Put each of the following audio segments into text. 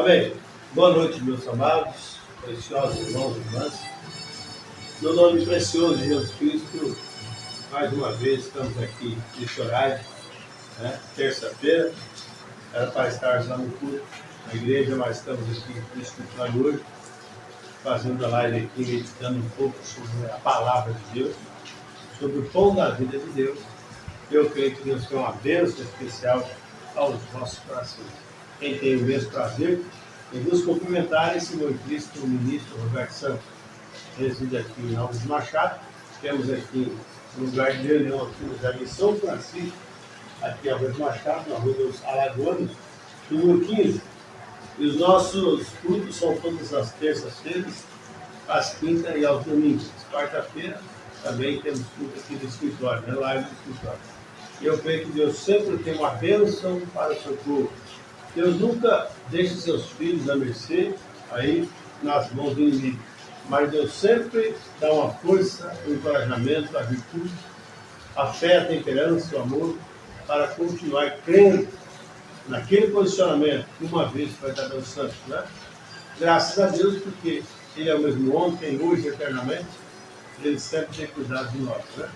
Amém. Boa noite, meus amados, preciosos irmãos e irmãs. No nome precioso de Jesus Cristo, mais uma vez estamos aqui neste horário, terça-feira. Era para estar lá no culto, na igreja, mas estamos aqui no escritório hoje, fazendo a live aqui, meditando um pouco sobre a palavra de Deus, sobre o pão da vida de Deus. Eu creio que Deus tem uma bênção especial aos nossos corações. Quem tem o mesmo prazer em nos cumprimentar, esse meu Cristo, o ministro Roberto Santos, reside aqui em Alves Machado. Temos aqui um lugar de reunião aqui no Jardim São Francisco, aqui em Alves Machado, na Rua dos Alagoanos, número 15. E os nossos cultos são todas as terças-feiras, às quintas e aos domingos. Quarta-feira também temos culto aqui do escritório, live do escritório. E eu creio que Deus sempre tem uma bênção para o seu povo. Deus nunca deixa seus filhos à mercê, aí nas mãos do inimigo. Mas Deus sempre dá uma força, um encorajamento, a virtude, a fé, a temperança, o amor, para continuar crendo naquele posicionamento que uma vez vai estar dando santo, né? Graças a Deus, porque Ele é o mesmo ontem, hoje e eternamente. Ele sempre tem cuidado de nós, né?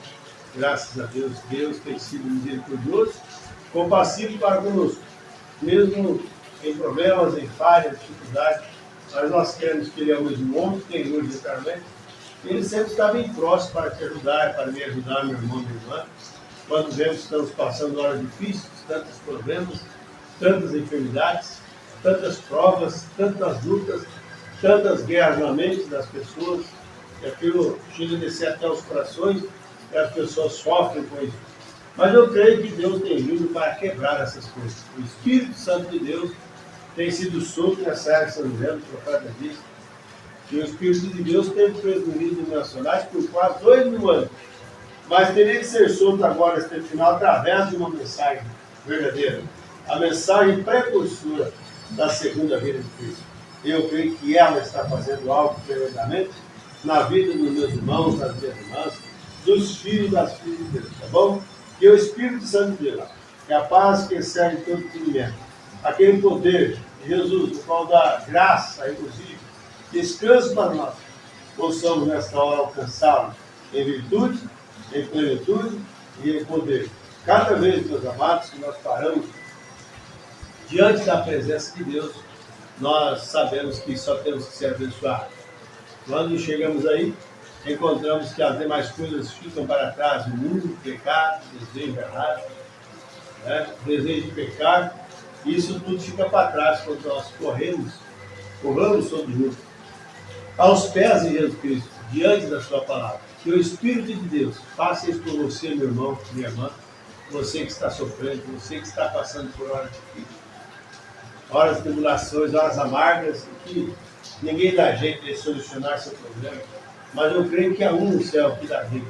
Graças a Deus, Deus tem sido misericordioso, compassivo para conosco. Mesmo em problemas, em falhas, dificuldades, mas nós queremos que Ele é o mesmo ontem, hoje e eternamente. Ele sempre está bem próximo para te ajudar, para me ajudar, meu irmão, minha irmã. Quando vemos que estamos passando horas difíceis, tantos problemas, tantas enfermidades, tantas provas, tantas lutas, tantas guerras na mente das pessoas, e aquilo chega a descer até os corações, e as pessoas sofrem com isso. Mas eu creio que Deus tem vindo para quebrar essas coisas. O Espírito Santo de Deus tem sido solto nessa área de São José, o profeta diz, que o Espírito de Deus teve preso no nível nacionais por quase 2.000 anos. Mas teria que ser solto agora, neste final, através de uma mensagem verdadeira. A mensagem precursora da segunda vinda de Cristo. Eu creio que ela está fazendo algo tremendamente na vida dos meus irmãos, das minhas irmãs, dos filhos e das filhas de Deus, tá bom? Que o Espírito Santo de Deus, que a paz que excede todo entendimento, aquele poder de Jesus, o qual dá graça, inclusive, descanso para nós, possamos nesta hora alcançá-lo em virtude, em plenitude e em poder. Cada vez, meus amados, que nós paramos diante da presença de Deus, nós sabemos que só temos que ser abençoados. Quando chegamos aí, encontramos que as demais coisas ficam para trás, o mundo, o pecado, o desejo errado, desejo de pecar, isso tudo fica para trás quando nós corramos sobre o aos pés de Jesus Cristo, diante da sua palavra. Que o Espírito de Deus faça isso por você, meu irmão, minha irmã, você que está sofrendo, você que está passando por horas difíceis, horas de tribulações, horas amargas, que ninguém dá jeito de solucionar seu problema. Mas eu creio que há um no céu que dá jeito,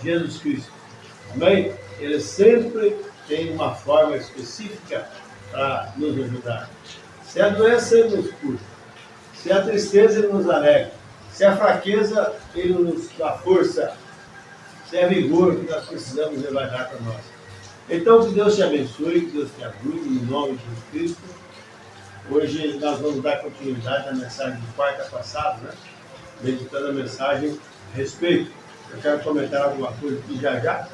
Jesus Cristo. Amém? Ele sempre tem uma forma específica para nos ajudar. Se a doença, Ele nos cura. Se a tristeza, Ele nos alegra. Se a fraqueza, Ele nos dá força. Se é vigor que nós precisamos, Ele vai dar para nós. Então, que Deus te abençoe, que Deus te ajude, em nome de Jesus Cristo. Hoje nós vamos dar continuidade à mensagem de quarta passada, meditando a mensagem a respeito. Eu quero comentar alguma coisa aqui já,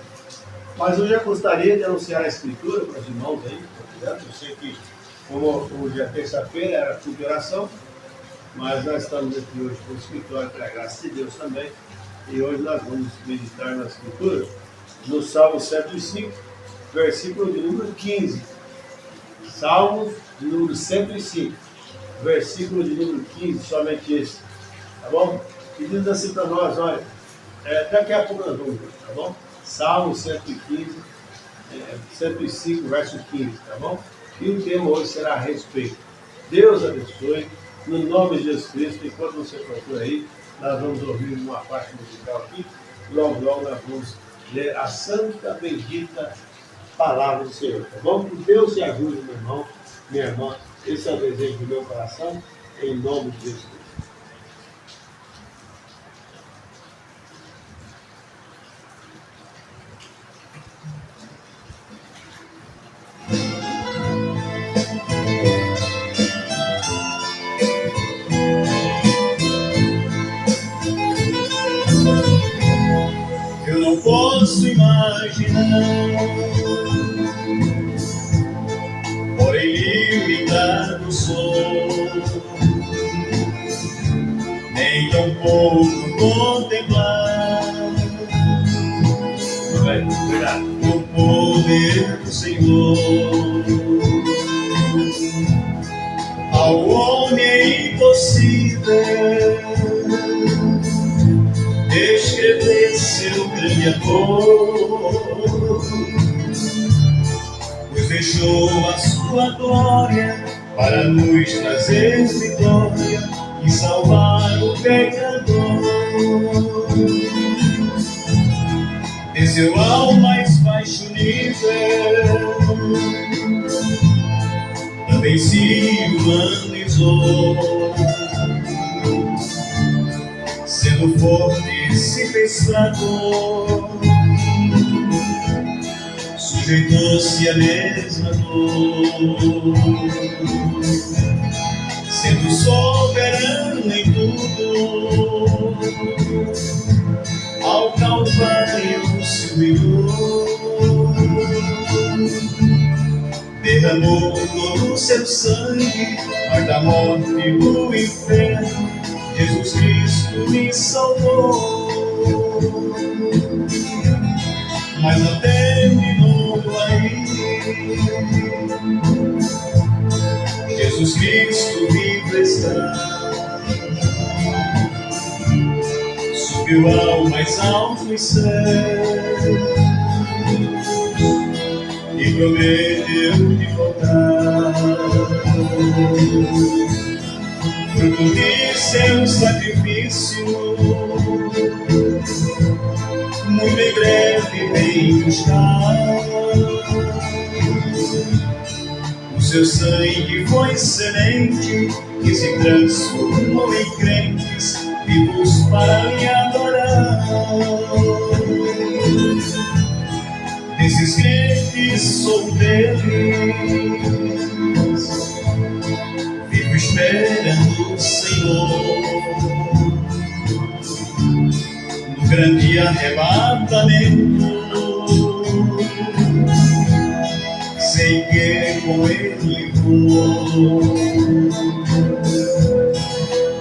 mas eu já gostaria de anunciar a Escritura para os irmãos aí. Eu sei que, como hoje é terça-feira, era culto de oração, mas nós estamos aqui hoje com o escritório, pela graça de Deus também, e hoje nós vamos meditar na Escritura, no Salmo 105, versículo de número 15. Salmo de número 105, versículo de número 15, somente esse. Tá bom? E diz assim para nós, olha, daqui a pouco nós vamos ver, tá bom? Salmo 115, 105, verso 15, tá bom? E o tema hoje será a respeito. Deus abençoe, no nome de Jesus Cristo. Enquanto você procura aí, nós vamos ouvir uma parte musical aqui. Logo nós vamos ler a santa, bendita palavra do Senhor, tá bom? Que Deus te ajude, meu irmão, minha irmã. Esse é o desejo do meu coração, em nome de Jesus. posso imaginar, porém limitado sou, nem tão pouco contemplar o poder do Senhor. Ao homem é impossível descrever seu grande amor, pois deixou a sua glória para nos trazer vitória e salvar o pecador. Desceu ao mais baixo nível, também se humanizou, sendo forte se fez fraco, sujeitou-se à mesma dor, sendo soberano em tudo, ao Calvário se humilhou, derramou todo o seu sangue, mas da morte do inferno Jesus Cristo me salvou. Mas não terminou aí, Jesus Cristo vivo está, subiu ao mais alto céu e prometeu de voltar. Fruto de seu sacrifício, muito em breve vem buscar. O seu sangue foi semente que se transformou em crentes vivos para lhe adorar. Desses crentes sou deles, vivo esperando o Senhor. No grande arrebatamento, sei que com Ele vou.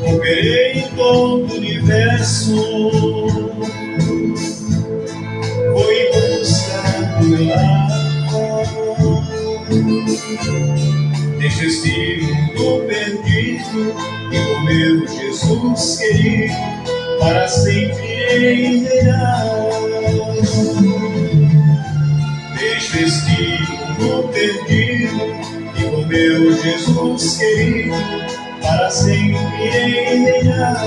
Correrei em todo o universo, vou em busca do meu lar. Deixa este mundo perdido e com meu Jesus querido para sempre reinar. Deixa este mundo perdido e com meu Jesus querido para sempre reinar.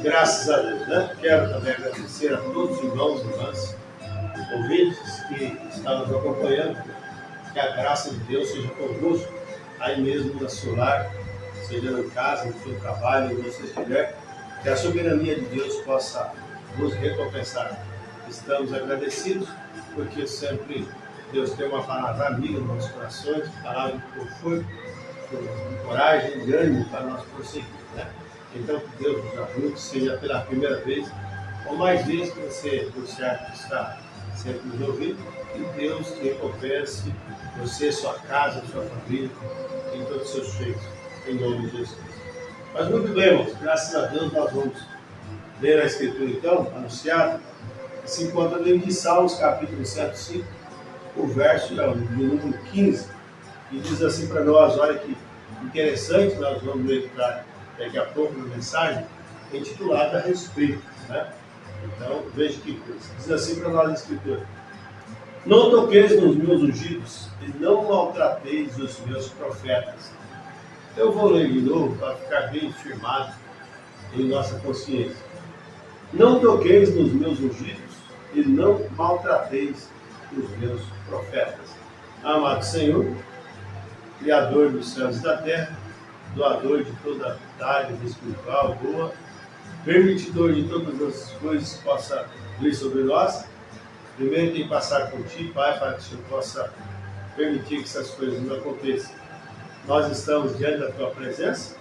Graças a Deus, né? Quero também agradecer a todos os irmãos e irmãs, ouvintes que estão nos acompanhando, que a graça de Deus seja convosco, aí mesmo na seu lar, seja em casa, no seu trabalho, onde você estiver, que a soberania de Deus possa nos recompensar. Estamos agradecidos, porque sempre Deus tem uma palavra amiga nos nossos corações, palavra de conforto, de coragem, de ânimo para nós prosseguir, né? Então, que Deus nos ajude, seja pela primeira vez, ou mais vezes que você, por certo, está sempre nos ouvindo, que Deus te recompense, você, sua casa, sua família, em todos os seus feitos, em nome de Jesus. Mas muito bem, irmãos, graças a Deus nós vamos ler a Escritura então, anunciada, que se encontra no livro de Salmos, capítulo 105, o verso de número 15, que diz assim para nós, olha que interessante, nós vamos meditar daqui a pouco na mensagem, intitulada a respeito, né? Então, veja que coisa. Diz assim para nós a Escritura: não toqueis nos meus ungidos e não maltrateis os meus profetas. Eu vou ler de novo para ficar bem firmado em nossa consciência. Não toqueis nos meus ungidos e não maltrateis os meus profetas. Amado Senhor, Criador dos céus e da terra, doador de toda dádiva espiritual boa, permitidor de todas as coisas que possa vir sobre nós, primeiro tem que passar por Ti, Pai, para que o Senhor possa permitir que essas coisas não aconteçam. Nós estamos diante da Tua presença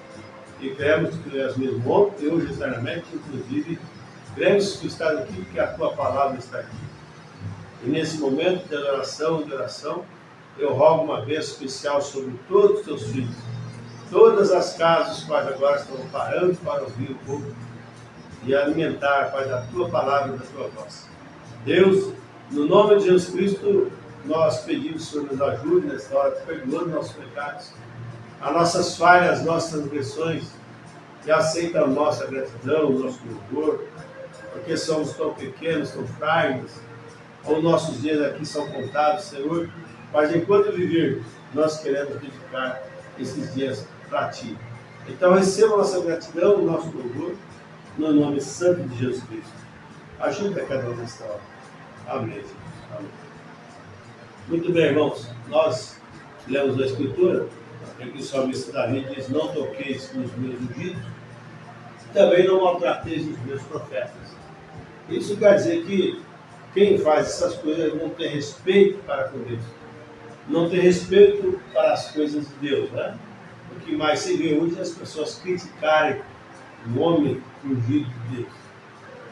e cremos que Tu és mesmo ontem, hoje, eternamente, inclusive, cremos que Tu estás aqui porque a Tua palavra está aqui. E nesse momento de adoração e de oração, eu rogo uma bênção especial sobre todos os Teus filhos, todas as casas, os quais agora estão parando para ouvir o povo e alimentar, Pai, da Tua palavra e da Tua voz. Deus, no nome de Jesus Cristo, nós pedimos que o Senhor nos ajude nesta hora, perdoando nossos pecados, as nossas falhas, as nossas transgressões, e aceita a nossa gratidão, o nosso louvor, porque somos tão pequenos, tão frágeis, os nossos dias aqui são contados, Senhor, mas enquanto viver, nós queremos dedicar esses dias para Ti. Então receba a nossa gratidão, o nosso louvor, no nome santo de Jesus Cristo. Ajuda a cada um nesta hora. Amém. Amém. Muito bem, irmãos. Nós lemos a Escritura, aqui o salmista Davi diz: não toqueis nos meus ungidos, também não maltrateis os meus profetas. Isso quer dizer que quem faz essas coisas não tem respeito para com Deus, não tem respeito para as coisas de Deus, né? O que mais se vê hoje é as pessoas criticarem o homem ungido de Deus.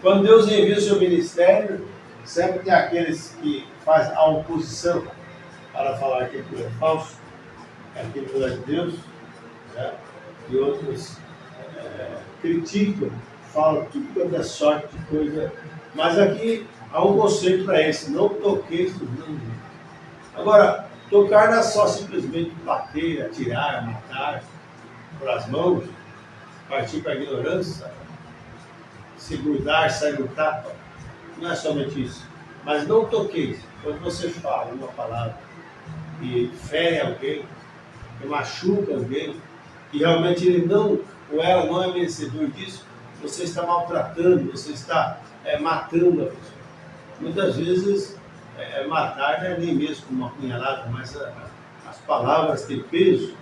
Quando Deus envia o seu ministério, sempre tem aqueles que fazem a oposição para falar que aquilo é falso, que aquilo não é de Deus, né? E outros criticam, falam tudo quanto é sorte de coisa. Mas aqui há um conceito para esse: não toqueis nos meus ungidos. Agora, tocar não é só simplesmente bater, atirar, matar por as mãos, partir para a ignorância, se grudar, sair do tapa. Não é somente isso. Mas não toqueis. Quando você fala uma palavra que fere alguém, que machuca alguém, que realmente ele não, ou ela não é merecedor disso, você está maltratando, você está matando a pessoa. Muitas vezes, matar não é nem mesmo com uma punhalada, mas as palavras têm peso,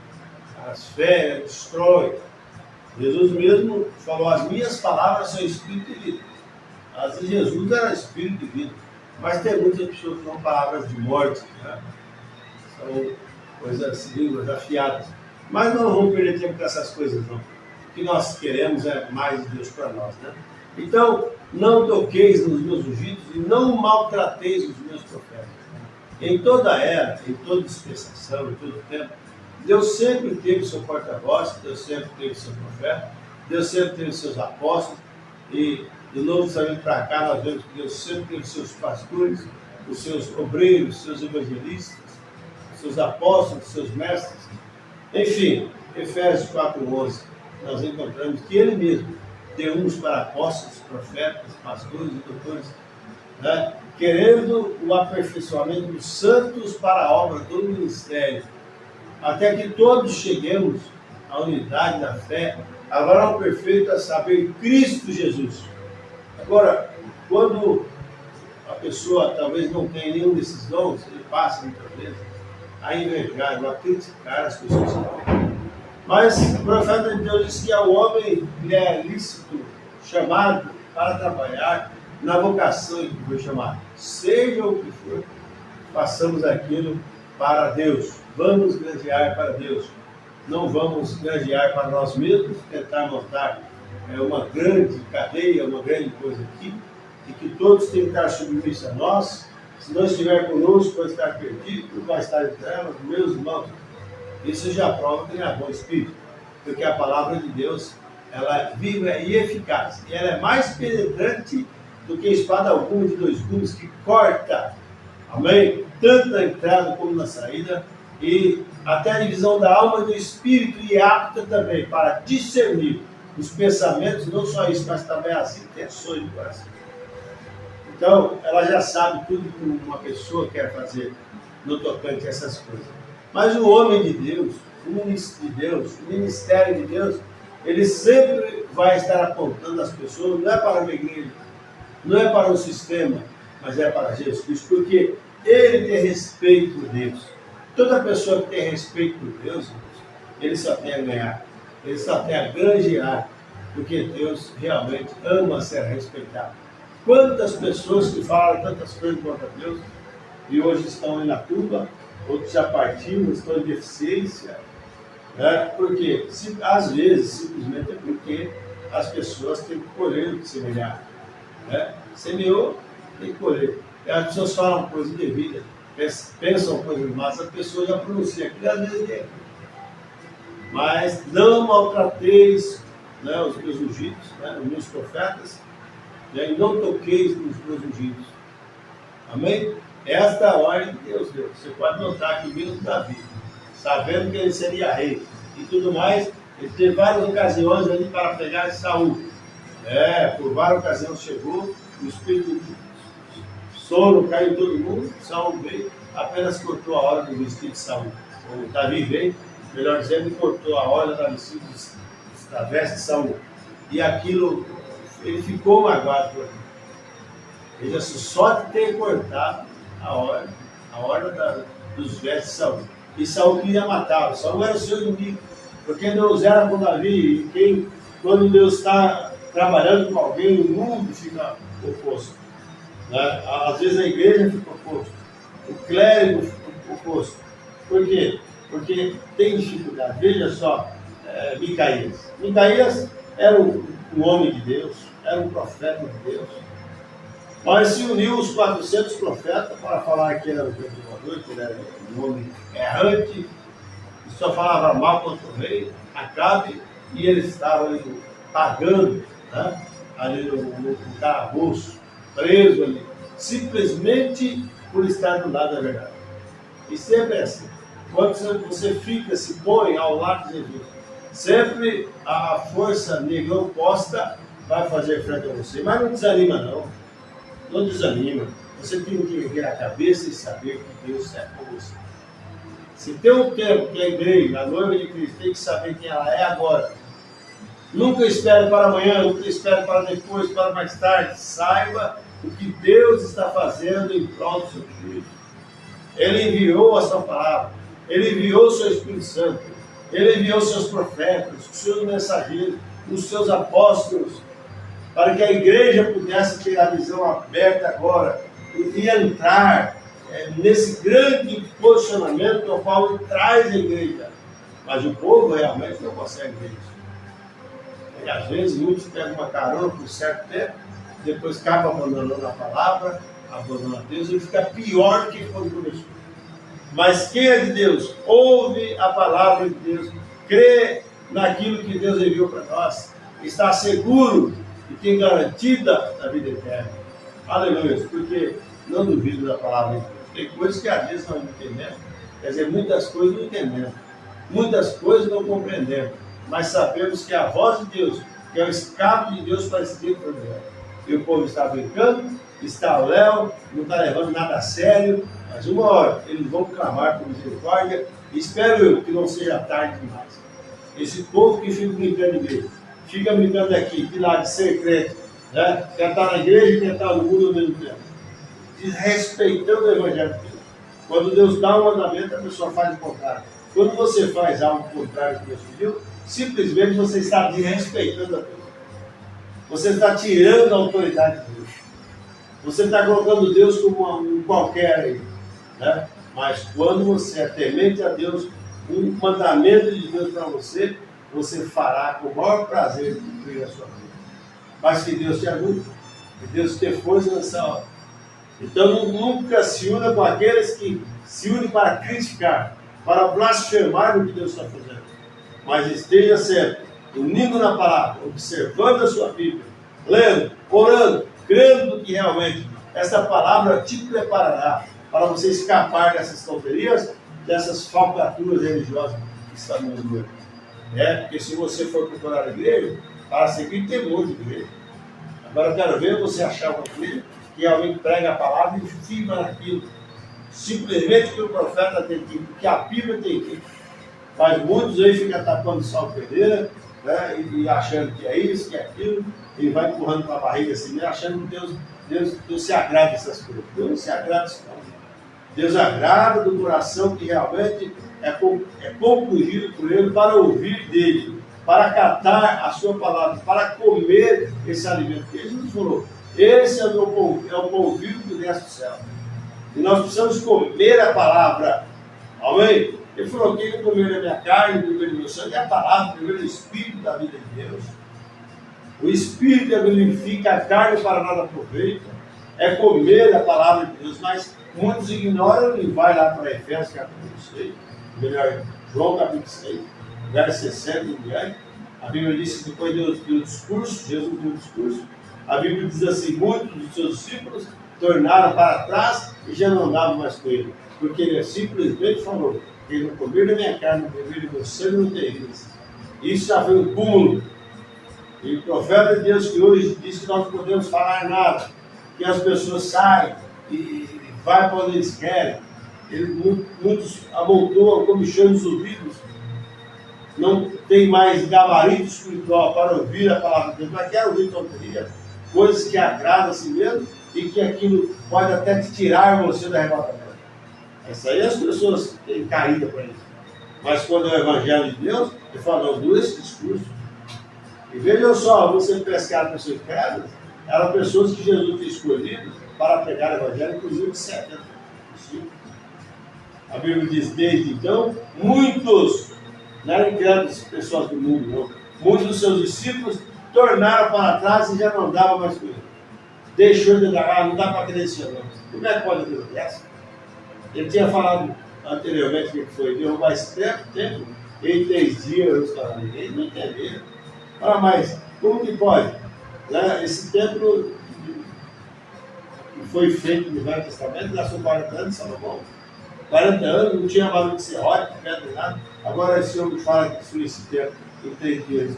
as ferem, destrói. Jesus mesmo falou: as minhas palavras são espírito e vida. As de Jesus era espírito e vida. Mas tem muitas pessoas que são palavras de morte, né? São coisas, línguas afiadas. Mas não vamos perder tempo com essas coisas, não. O que nós queremos é mais de Deus para nós, né? Então, não toqueis nos meus ungidos e não maltrateis os meus profetas. Em toda era, em toda dispensação, em todo tempo, Deus sempre teve seu porta-voz, Deus sempre teve seu profeta, Deus sempre teve seus apóstolos, e do Novo Testamento para cá nós vemos que Deus sempre teve seus pastores, os seus obreiros, os seus evangelistas, os seus apóstolos, os seus mestres. Enfim, Efésios 4:11, nós encontramos que Ele mesmo deu uns para apóstolos, profetas, pastores e doutores, né? Querendo o aperfeiçoamento dos santos para a obra do ministério, até que todos cheguemos à unidade da fé, a varão perfeito, a saber, Cristo Jesus. Agora, quando a pessoa talvez não tenha nenhum desses dons, ele passa muitas vezes a invejar, a criticar as pessoas que têm. Mas o profeta de Deus diz que ao homem lhe é lícito, chamado para trabalhar na vocação que foi chamado. Seja o que for, façamos aquilo para Deus. Vamos granjear para Deus. Não vamos granjear para nós mesmos, tentar montar uma grande cadeia, uma grande coisa aqui, e que todos têm que estar submissos a nós. Se não estiver conosco, vai estar perdido, vai estar em trevas, meus irmãos. Isso já prova que ele é bom espírito, porque a palavra de Deus ela é viva e eficaz. E ela é mais penetrante do que espada alguma de dois gumes que corta, amém? Tanto na entrada como na saída, e até a divisão da alma e do espírito, e apta também para discernir os pensamentos, não só isso, mas também as intenções do coração. Então, ela já sabe tudo que uma pessoa quer fazer no tocante a essas coisas. Mas o homem de Deus, o ministro de Deus, o ministério de Deus, ele sempre vai estar apontando as pessoas, não é para uma igreja, não é para um sistema, mas é para Jesus Cristo, porque ele tem respeito por Deus. Toda pessoa que tem respeito por Deus, ele só tem a ganhar, ele só tem a granjear, porque Deus realmente ama ser respeitado. Quantas pessoas que falam tantas coisas contra Deus e hoje estão na tumba, outros já partiram, estão em deficiência, né? Porque às vezes simplesmente é porque as pessoas têm que colher o que semear, né? Semeou, tem que colher. E as pessoas falam coisas indevidas, pensam coisas más, a pessoa já pronuncia aquilo, às vezes é. Mas não maltrateis, né, os meus ungidos, né, os meus profetas, né, e não toqueis nos meus ungidos. Amém? Esta é a ordem que Deus deu. Você pode notar que mesmo Davi, sabendo que ele seria rei e tudo mais, ele teve várias ocasiões ali para pegar Saul. Por várias ocasiões chegou, o espírito de sono caiu em todo mundo, Saul veio, apenas cortou a hora do vestido de Saul. O Davi veio, melhor dizendo, e cortou a hora da veste de Saul. E aquilo, ele ficou magoado por aquilo. Ele já só de ter cortado a hora dos vestes de Saul. E Saul queria matá-lo. Saul era o seu inimigo, porque Deus era com Davi, e quando Deus está trabalhando com alguém, o mundo fica oposto. Né? Às vezes a igreja fica oposto, o clérigo fica oposto. Por quê? Porque tem dificuldade. Veja só, Micaías. Micaías era um homem de Deus, era um profeta de Deus, mas se uniu os 400 profetas para falar que era o perturbador, que ele era um homem errante, e só falava mal contra o rei, Acabe, e ele estava ali pagando, né, ali no calabouço, preso ali, simplesmente por estar do lado da verdade. E sempre é assim. Quando você se põe ao lado de Jesus, sempre a força negra oposta vai fazer frente a você. Mas não desanima não. Não desanima. Você tem que erguer a cabeça e saber que Deus é com você. Se tem um tempo que a igreja, a noiva de Cristo, tem que saber quem ela é agora. Nunca espere para amanhã, nunca espere para depois, para mais tarde. Saiba o que Deus está fazendo em prol do seu filho. Ele enviou a sua palavra, ele enviou o seu Espírito Santo, ele enviou os seus profetas, os seus mensageiros, os seus apóstolos, para que a igreja pudesse ter a visão aberta agora e entrar nesse grande posicionamento ao qual ele traz a igreja. Mas o povo realmente não consegue ver isso. E às vezes muitos pegam uma carona por certo tempo, depois acabam abandonando a palavra, abandonando a Deus, e fica pior do que quando começou. Mas quem é de Deus, ouve a palavra de Deus, crê naquilo que Deus enviou para nós, está seguro e tem garantida a vida eterna. Aleluia, porque não duvido da palavra de Deus. Tem coisas que às vezes nós não entendemos, quer dizer, muitas coisas não entendemos, muitas coisas não compreendemos, mas sabemos que a voz de Deus, que é o escape de Deus para esse tempo por Deus. E o povo está brincando, está ao léu, não está levando nada a sério, mas uma hora eles vão clamar por misericórdia, e espero eu que não seja tarde demais. Esse povo que fica brincando de igreja, fica brincando aqui, de lá de ser crente, né? Quer estar na igreja e quer estar no mundo ao mesmo tempo, desrespeitando o Evangelho de Deus. Quando Deus dá um mandamento, a pessoa faz o contrário. Quando você faz algo contrário que Deus pediu, simplesmente você está desrespeitando a Deus. Você está tirando a autoridade de Deus. Você está colocando Deus como um qualquer aí, né? Mas quando você é temente a Deus, um mandamento de Deus para você, você fará com o maior prazer cumprir a sua vida. Mas que Deus te ajude, que Deus te dê força nessa hora. Então nunca se una com aqueles que se unem para criticar, para blasfemar o que Deus está fazendo. Mas esteja sempre unindo na palavra, observando a sua Bíblia, lendo, orando, crendo que realmente essa palavra te preparará para você escapar dessas tonterias, dessas falcatruas religiosas que estão no mundo. Porque se você for procurar a igreja, para seguir temor de igreja. Agora eu quero ver você achar uma igreja que realmente prega a palavra e firma naquilo. Simplesmente que o profeta tem que, que a Bíblia tem que. Mas muitos aí ficam tapando sal pereira, né, e achando que é isso, que é aquilo, e vai empurrando para a barriga assim, achando que Deus se agrada dessas coisas. Deus não se agrada disso não. Deus agrada do coração que realmente é compungido por Ele para ouvir dele, para catar a sua palavra, para comer esse alimento. Porque Jesus falou, esse é o pão vivo que desce do céu. E nós precisamos comer a palavra. Amém? Ele falou, quem não comer a minha carne, não comer o meu sangue, é a palavra, primeiro o Espírito da vida de Deus. O Espírito vivifica a carne para nada aproveita. É comer a palavra de Deus, mas muitos ignoram e vai lá para Efésios capítulo 6, melhor, João capítulo 6, verso 60 em diante. A Bíblia diz que depois do discurso, Jesus deu o discurso, a Bíblia diz assim, muitos dos seus discípulos tornaram para trás e já não andavam mais com ele, porque ele simplesmente falou, quem não comer da minha carne, não beber do meu sangue, não tem isso. Isso já foi um cúmulo. E o profeta de Deus que hoje diz que nós não podemos falar nada, que as pessoas saem e vai para onde eles querem. Muitos amontoam comichão nos ouvidos, não tem mais gabarito espiritual para ouvir a palavra de Deus, mas quer ouvir tonteria, coisas que agradam a si mesmo e que aquilo pode até te tirar você do arrebatamento. Essa aí as pessoas têm caída para isso. Mas quando é o Evangelho de Deus, ele fala, não, dura esse discurso. E vejam só, você pescar pessoas pedras, eram pessoas que Jesus tinha escolhido para pregar o Evangelho, inclusive de 70. A Bíblia diz, desde então, muitos, não eram incrédulos pessoas do mundo, não. Muitos dos seus discípulos tornaram para trás e já não andavam mais com ele. Deixou de andar, não dá para credenciar, não. Como é que pode ter essa? Ele tinha falado anteriormente que foi derrubar esse templo em 3 dias, eles não entenderam. Mas como que pode? Esse templo que foi feito no Velho Testamento, gastou 40 anos de Salomão. 40 anos, não tinha barulho de serrote, pedra, nada. Agora esse homem fala que destruiu esse templo em 3 dias,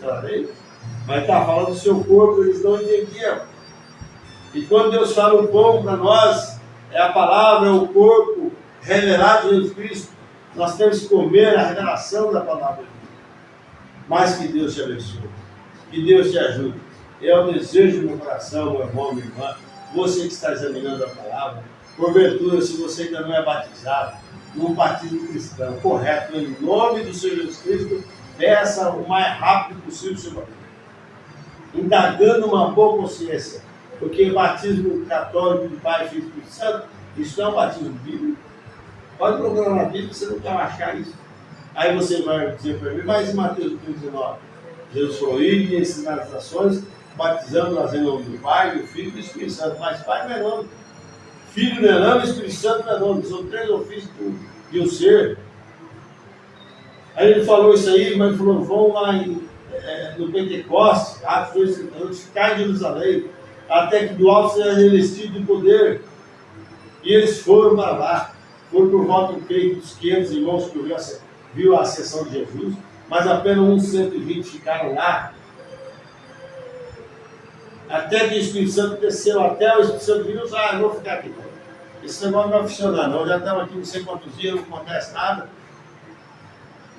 mas está falando do seu corpo, eles não entendiam. E quando Deus fala o pão para nós, é a palavra, é o corpo revelado de Jesus Cristo. Nós temos que comer a revelação da palavra de Deus. Mas que Deus te abençoe. Que Deus te ajude. É o desejo do meu coração, meu irmão, minha irmã, você que está examinando a palavra, porventura, se você ainda não é batizado, num batismo cristão, correto, em nome do Senhor Jesus Cristo, peça o mais rápido possível o seu batismo. Indagando uma boa consciência, porque batismo católico de Pai, Filho e Espírito Santo, isso não é um batismo bíblico. Pode procurar na Bíblia, você não vai achar isso. Aí você vai dizer para mim, mas em Mateus 19, Jesus falou, ide e ensinar as nações, batizando-as em nome do Pai, do Filho e do Espírito Santo. Mas Pai não é nome, Filho não é nome, Espírito Santo não é nome, são 3 ofícios de um ser. Aí ele falou isso aí, mas ele falou, vão lá no Pentecostes, Atos 2, ficar em Jerusalém, até que do alto seja revestido de poder. E eles foram para lá, foram por volta dos 500 irmãos que viu a ascensão de Jesus, mas apenas uns 120 ficaram lá. Até que o Espírito Santo desceu, até o Espírito Santo viu, eu vou ficar aqui. Esse negócio não vai funcionar, não. Já estamos aqui não sei quantos dias, não acontece nada.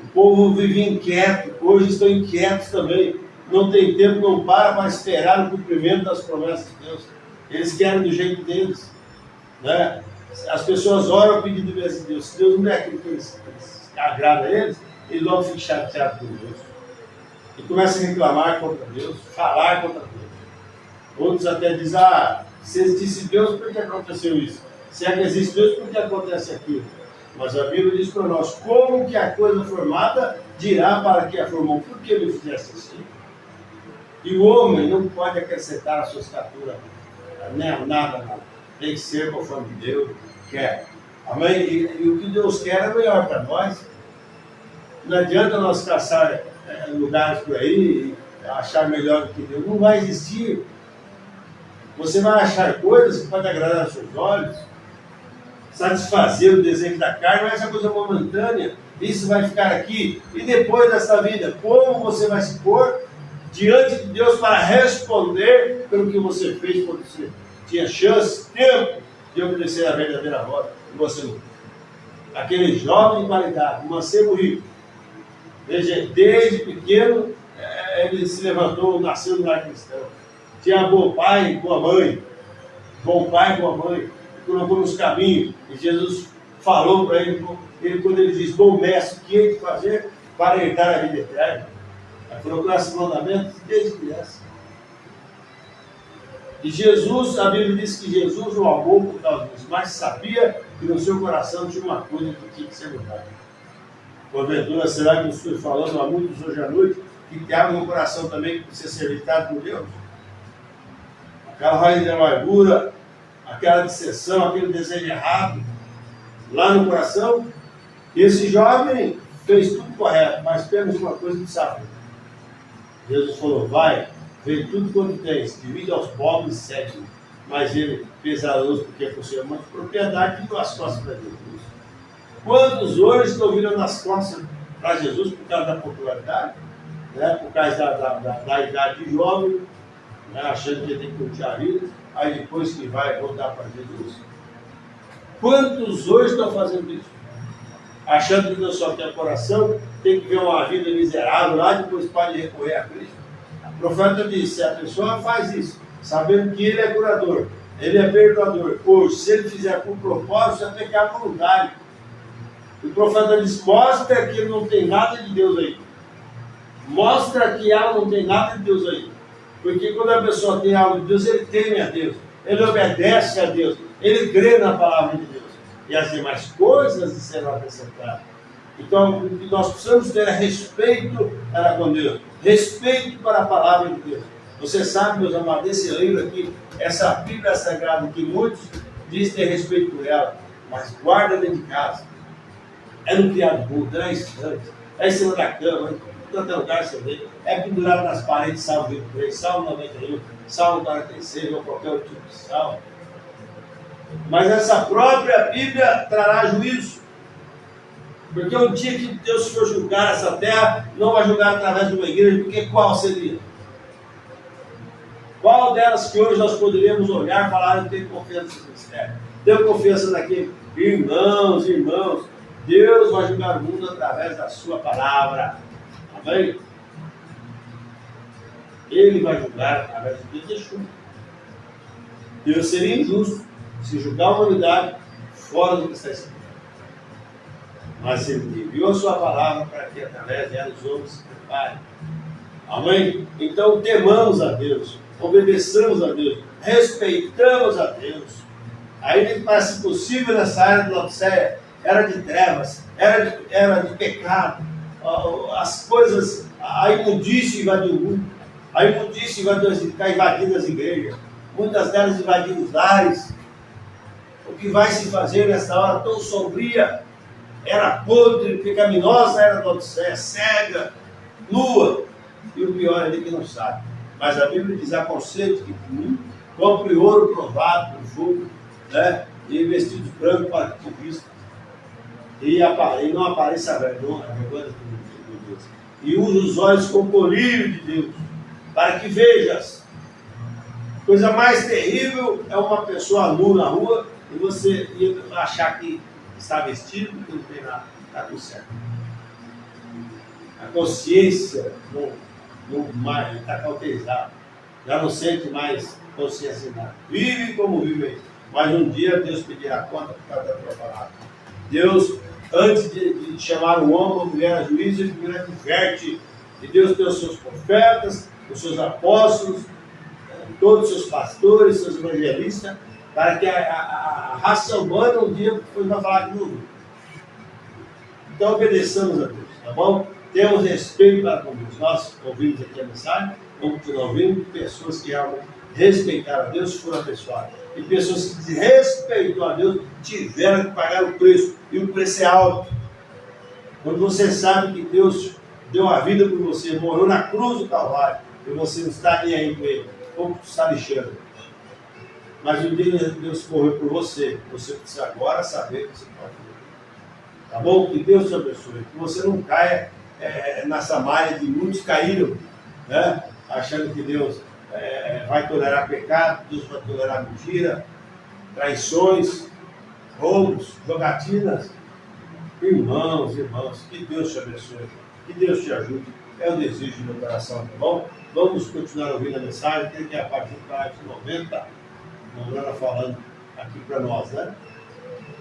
O povo vive inquieto, hoje estão inquietos também. Não tem tempo, não para esperar o cumprimento das promessas de Deus. Eles querem do jeito deles. Né? As pessoas oram pedindo bênção de Deus. Se Deus não é aquilo que eles agrada a eles, ele logo fica chateado com Deus. E começa a reclamar contra Deus, falar contra Deus. Outros até dizem, se existisse Deus, por que aconteceu isso? Se é que existe Deus, por que acontece aquilo? Mas a Bíblia diz para nós, como que a coisa formada dirá para que a formou, por que ele fizesse assim? E o homem não pode acrescentar a sua estatura, nem nada, não. Tem que ser conforme Deus quer. Amém? E o que Deus quer é melhor para nós. Não adianta nós caçar lugares por aí, achar melhor do que Deus. Não vai existir. Você vai achar coisas que podem agradar aos seus olhos, satisfazer o desejo da carne, mas essa coisa momentânea. Isso vai ficar aqui. E depois dessa vida, como você vai se pôr diante de Deus para responder pelo que você fez quando você tinha chance, tempo de obedecer a verdadeira roda, e você não. Aquele jovem de qualidade, um mancebo rico, veja, desde pequeno ele se levantou, nasceu no lar cristão. Tinha bom pai, boa mãe, colocou nos caminhos, e Jesus falou para ele, quando ele diz, bom mestre, o que hei de fazer para herdar a vida eterna? Ele colocou esses mandamentos desde criança. E Jesus, a Bíblia diz que Jesus o amou por causa disso, mas sabia que no seu coração tinha uma coisa que tinha que ser mudada. Porventura, será que eu estou falando a muitos hoje à noite, que tem algo no coração também que precisa ser evitado por Deus? Aquela raiz de amargura, aquela dissensão, aquele desejo errado, lá no coração. E esse jovem fez tudo correto, mas apenas uma coisa que sabe. Jesus falou, vai, vende tudo quanto tens, divide aos pobres e segue-me. Mas ele, pesaroso, porque possuía muita propriedade, virou as costas para Jesus. Quantos hoje estão virando as costas para Jesus por causa da popularidade, né? Por causa da idade de jovem, né? Achando que tem que curtir a vida, aí depois que vai voltar para Jesus? Quantos hoje estão fazendo isso? Achando que Deus só quer coração, tem que ver uma vida miserável lá, depois pode recorrer a Cristo. O profeta disse, se a pessoa faz isso, sabendo que ele é curador, ele é perdoador, hoje, se ele fizer por propósito, é pecado voluntário. O profeta diz, mostra que ele não tem nada de Deus aí. Mostra que ela não tem nada de Deus aí. Porque quando a pessoa tem algo de Deus, ele teme a Deus, ele obedece a Deus, ele crê na palavra de Deus. E as demais coisas serão acrescentadas. Então, o que nós precisamos ter é respeito para com Deus, respeito para a palavra de Deus. Você sabe, meus amados, esse livro aqui, essa Bíblia Sagrada, que muitos dizem ter respeito por ela, mas guarda dentro de casa. É no criado mudo, é na estante, é em cima da cama, em tanto lugar você vê, é pendurado nas paredes, Salmo 23, Salmo 91, Salmo 46, ou qualquer outro tipo de salmo. Mas essa própria Bíblia trará juízo. Porque o dia que Deus for julgar essa terra, não vai julgar através de uma igreja, porque qual seria? Qual delas que hoje nós poderíamos olhar e falar, eu tenho confiança nesse ministério? Tenho confiança naquele? Irmãos, Deus vai julgar o mundo através da sua palavra. Amém? Ele vai julgar através do que deixou. Deus seria injusto se julgar a humanidade fora do que está escrito. Mas ele enviou a sua palavra para que através dela os homens se preparem. Amém? Então temamos a Deus, obedeçamos a Deus, respeitamos a Deus. Ainda que passe possível nessa área de Laodiceia, era de trevas, era de pecado. As coisas, a imundícia invadiu o mundo, a imundícia invadiu as igrejas, muitas delas invadiram os lares. O que vai se fazer nessa hora tão sombria? Era podre, pecaminosa, era da Odisseia, cega, nua. E o pior é ele que não sabe. Mas a Bíblia diz, aconselho que compre ouro provado no fogo, né? E vestidos brancos para que te vista. E não apareça a vergonha de Deus. E use os olhos com o colírio de Deus, para que vejas. Coisa mais terrível é uma pessoa nua na rua e você achar que está vestido porque não tem nada, está tudo certo. A consciência não está cauterizada, já não sente mais consciência de nada. Vive como vive, mas um dia Deus pedirá conta por causa da tua palavra. Deus, antes de chamar o homem ou a mulher a juízo, ele primeiro adverte. E Deus tem os seus profetas, os seus apóstolos, todos os seus pastores, seus evangelistas, para que a raça humana um dia vai falar de novo. Então obedeçamos a Deus, tá bom? Temos respeito para com Deus. Nós ouvimos aqui a mensagem, vamos continuar ouvindo, pessoas que realmente respeitaram a Deus foram abençoadas. E pessoas que desrespeitam a Deus tiveram que pagar o preço, e o preço é alto. Quando você sabe que Deus deu a vida por você, morreu na cruz do Calvário, e você não está nem aí com ele, como está lixando. Mas um dia Deus morreu por você, você precisa agora saber que você pode fazer. Tá bom? Que Deus te abençoe, que você não caia nessa malha de muitos caíram, né? Achando que Deus vai tolerar pecado, Deus vai tolerar mentira, traições, roubos, jogatinas. Irmãos, que Deus te abençoe, que Deus te ajude, é o desejo do meu coração, tá bom? Vamos continuar ouvindo a mensagem, que é a partir do parágrafo 90, Morana falando aqui para nós, né?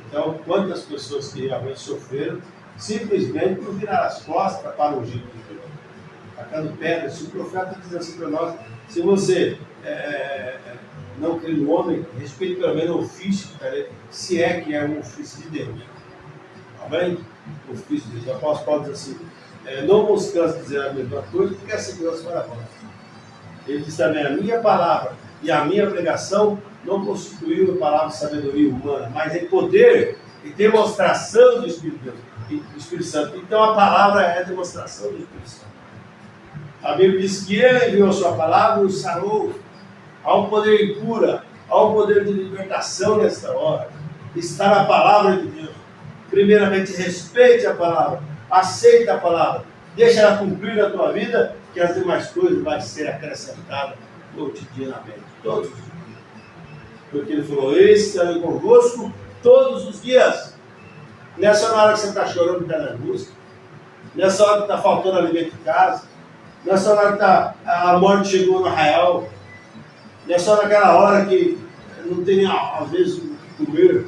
Então, quantas pessoas que realmente sofreram, simplesmente não viraram as costas para o ungir de Deus, tacando pedra. Se o profeta diz assim para nós, se você não crê no homem, respeite pelo menos o ofício, se é que é um ofício de Deus. Amém? O ofício de Deus. O apóstolo Paulo diz assim, não vos canso de dizer a mesma coisa, porque a segurança para vós. Ele diz também, a minha palavra e a minha pregação não constituiu a palavra de sabedoria humana, mas em poder e demonstração do Espírito Santo. Então a palavra é a demonstração do Espírito Santo. A Bíblia diz que ele enviou a sua palavra e o sarou. Há um poder de cura, há um poder de libertação nesta hora. Está na palavra de Deus. Primeiramente, respeite a palavra, aceite a palavra, deixa ela cumprir na tua vida, que as demais coisas vão ser acrescentadas cotidianamente, todos os dias. Porque ele falou, estarei convosco todos os dias. Nessa hora que você está chorando por causa da angústia, nessa hora que está faltando alimento em casa, nessa hora que a morte chegou no arraial, nessa hora, aquela hora que não tem, às vezes, o que comer.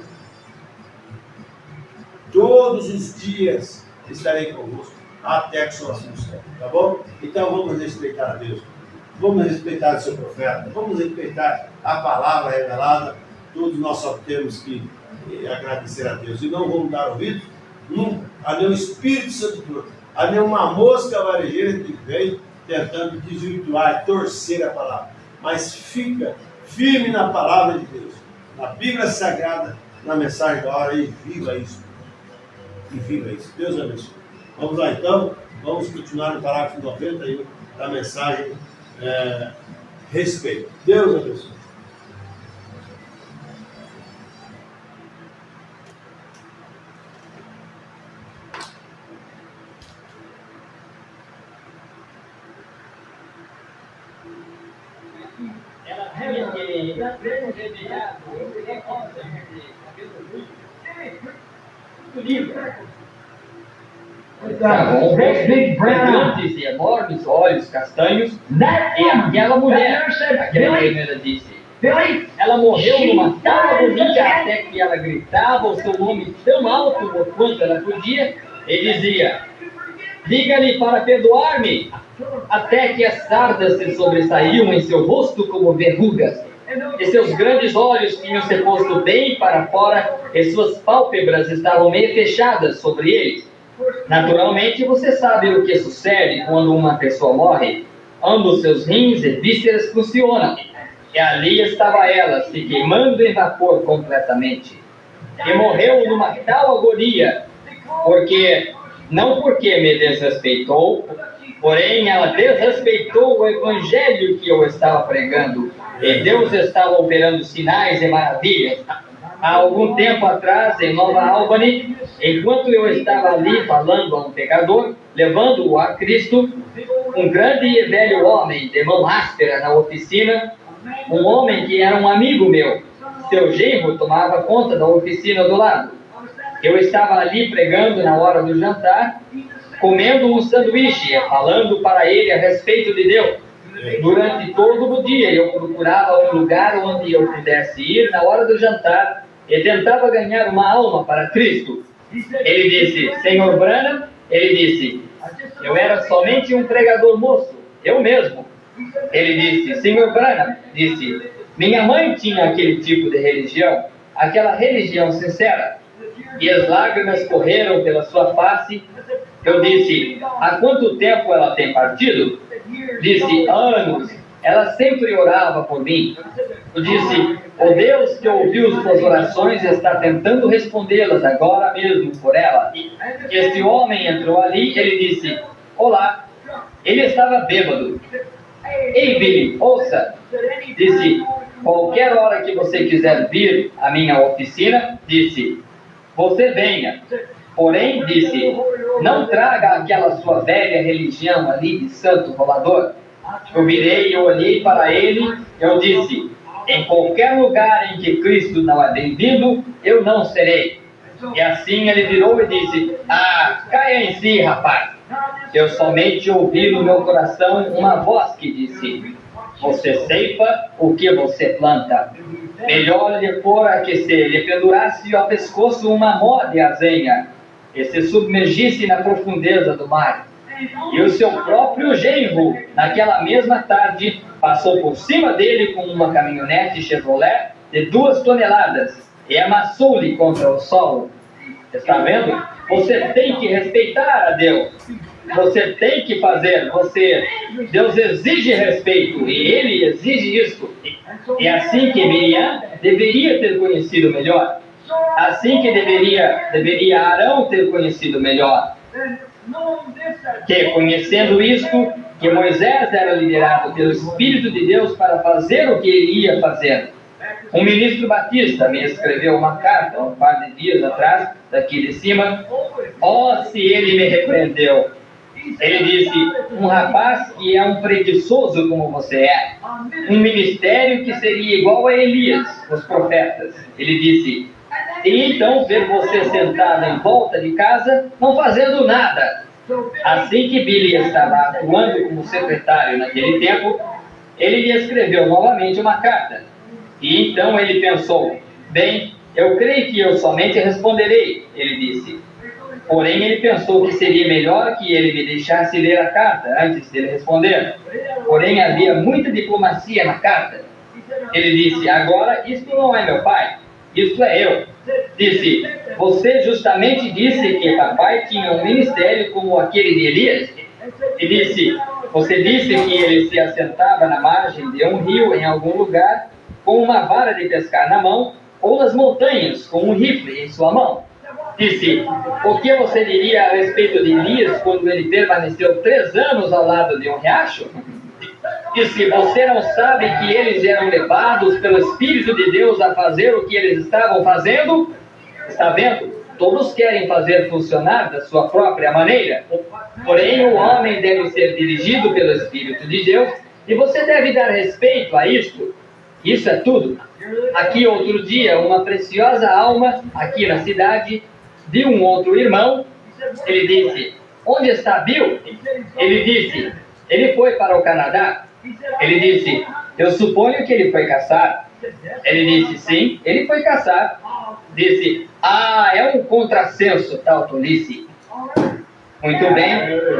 Todos os dias estarei convosco, até que só assim o céu, tá bom? Então vamos respeitar a Deus, vamos respeitar o seu profeta, vamos respeitar a palavra revelada. Todos nós só temos que agradecer a Deus, e não vamos dar ouvido a nenhum espírito sedutor, a nenhuma mosca varejeira que vem tentando desvirtuar, torcer a palavra, mas fica firme na palavra de Deus, na Bíblia Sagrada, na mensagem da hora, e viva isso. E viva isso. Deus abençoe. Vamos lá então, vamos continuar no parágrafo 91 da mensagem respeito. Deus abençoe. Ela tinha grandes e enormes olhos castanhos, e aquela mulher, aquela enfermeira disse, ela morreu numa tal agonia até que ela gritava o seu nome tão alto quanto ela podia e dizia, diga-lhe para perdoar-me, até que as sardas se sobressaíam em seu rosto como verrugas, e seus grandes olhos tinham se posto bem para fora, e suas pálpebras estavam meio fechadas sobre eles. Naturalmente, você sabe o que sucede quando uma pessoa morre. Ambos seus rins e vísceras funcionam, e ali estava ela, se queimando em vapor completamente. E morreu numa tal agonia, não porque me desrespeitou, porém ela desrespeitou o evangelho que eu estava pregando, e Deus estava operando sinais e maravilhas. Há algum tempo atrás, em Nova Albany, enquanto eu estava ali falando a um pecador, levando-o a Cristo, um grande e velho homem de mão áspera na oficina, um homem que era um amigo meu, seu genro tomava conta da oficina do lado. Eu estava ali pregando na hora do jantar, comendo um sanduíche, falando para ele a respeito de Deus. Durante todo o dia eu procurava um lugar onde eu pudesse ir na hora do jantar e tentava ganhar uma alma para Cristo. Ele disse, Senhor Branham, ele disse, eu era somente um pregador moço, eu mesmo. Ele disse, Senhor Branham, disse, minha mãe tinha aquele tipo de religião, aquela religião sincera. E as lágrimas correram pela sua face. Eu disse, há quanto tempo ela tem partido? Disse, anos. Ela sempre orava por mim. Eu disse, o Deus que ouviu suas orações está tentando respondê-las agora mesmo por ela. Este homem entrou ali, ele disse, olá. Ele estava bêbado. Ei, Billy, ouça, disse, qualquer hora que você quiser vir à minha oficina, disse, você venha. Porém, disse, não traga aquela sua velha religião ali de santo rolador. Eu virei e olhei para ele, eu disse, em qualquer lugar em que Cristo não é bem-vindo, eu não serei. E assim ele virou e disse, caia em si, rapaz. Eu somente ouvi no meu coração uma voz que disse, você ceifa o que você planta. Melhor lhe fora que se lhe pendurasse ao pescoço uma mó de azenha, e se submergisse na profundeza do mar. E o seu próprio genro, naquela mesma tarde, passou por cima dele com uma caminhonete Chevrolet de 2 toneladas e amassou-lhe contra o solo. Está vendo? Você tem que respeitar a Deus. Você tem que fazer. Deus exige respeito e Ele exige isso. É assim que Miriam deveria ter conhecido melhor. Assim que deveria Arão ter conhecido melhor. Que, conhecendo isto, que Moisés era liderado pelo Espírito de Deus para fazer o que ele ia fazer. Um ministro batista me escreveu uma carta um par de dias atrás, daqui de cima. Se ele me repreendeu. Ele disse, um rapaz que é um preguiçoso como você é, um ministério que seria igual a Elias, os profetas. Ele disse, e então ver você sentado em volta de casa, não fazendo nada. Assim que Billy estava atuando como secretário naquele tempo, ele lhe escreveu novamente uma carta. E então ele pensou, bem, eu creio que eu somente responderei, ele disse. Porém, ele pensou que seria melhor que ele me deixasse ler a carta antes dele responder. Porém, havia muita diplomacia na carta. Ele disse, agora, isto não é meu pai, isto é eu. Disse, você justamente disse que papai tinha um ministério como aquele de Elias? E disse, você disse que ele se assentava na margem de um rio em algum lugar, com uma vara de pescar na mão, ou nas montanhas, com um rifle em sua mão. Disse, o que você diria a respeito de Elias quando ele permaneceu 3 anos ao lado de um riacho? Disse, você não sabe que eles eram levados pelo Espírito de Deus a fazer o que eles estavam fazendo? Está vendo? Todos querem fazer funcionar da sua própria maneira. Porém, o homem deve ser dirigido pelo Espírito de Deus e você deve dar respeito a isto. Isso é tudo. Aqui outro dia, uma preciosa alma, aqui na cidade, de um outro irmão, ele disse, onde está Bill? Ele disse, ele foi para o Canadá. Ele disse, eu suponho que ele foi caçar. Ele disse, sim, ele foi caçar. Disse, é um contrassenso tal tolice. Muito bem,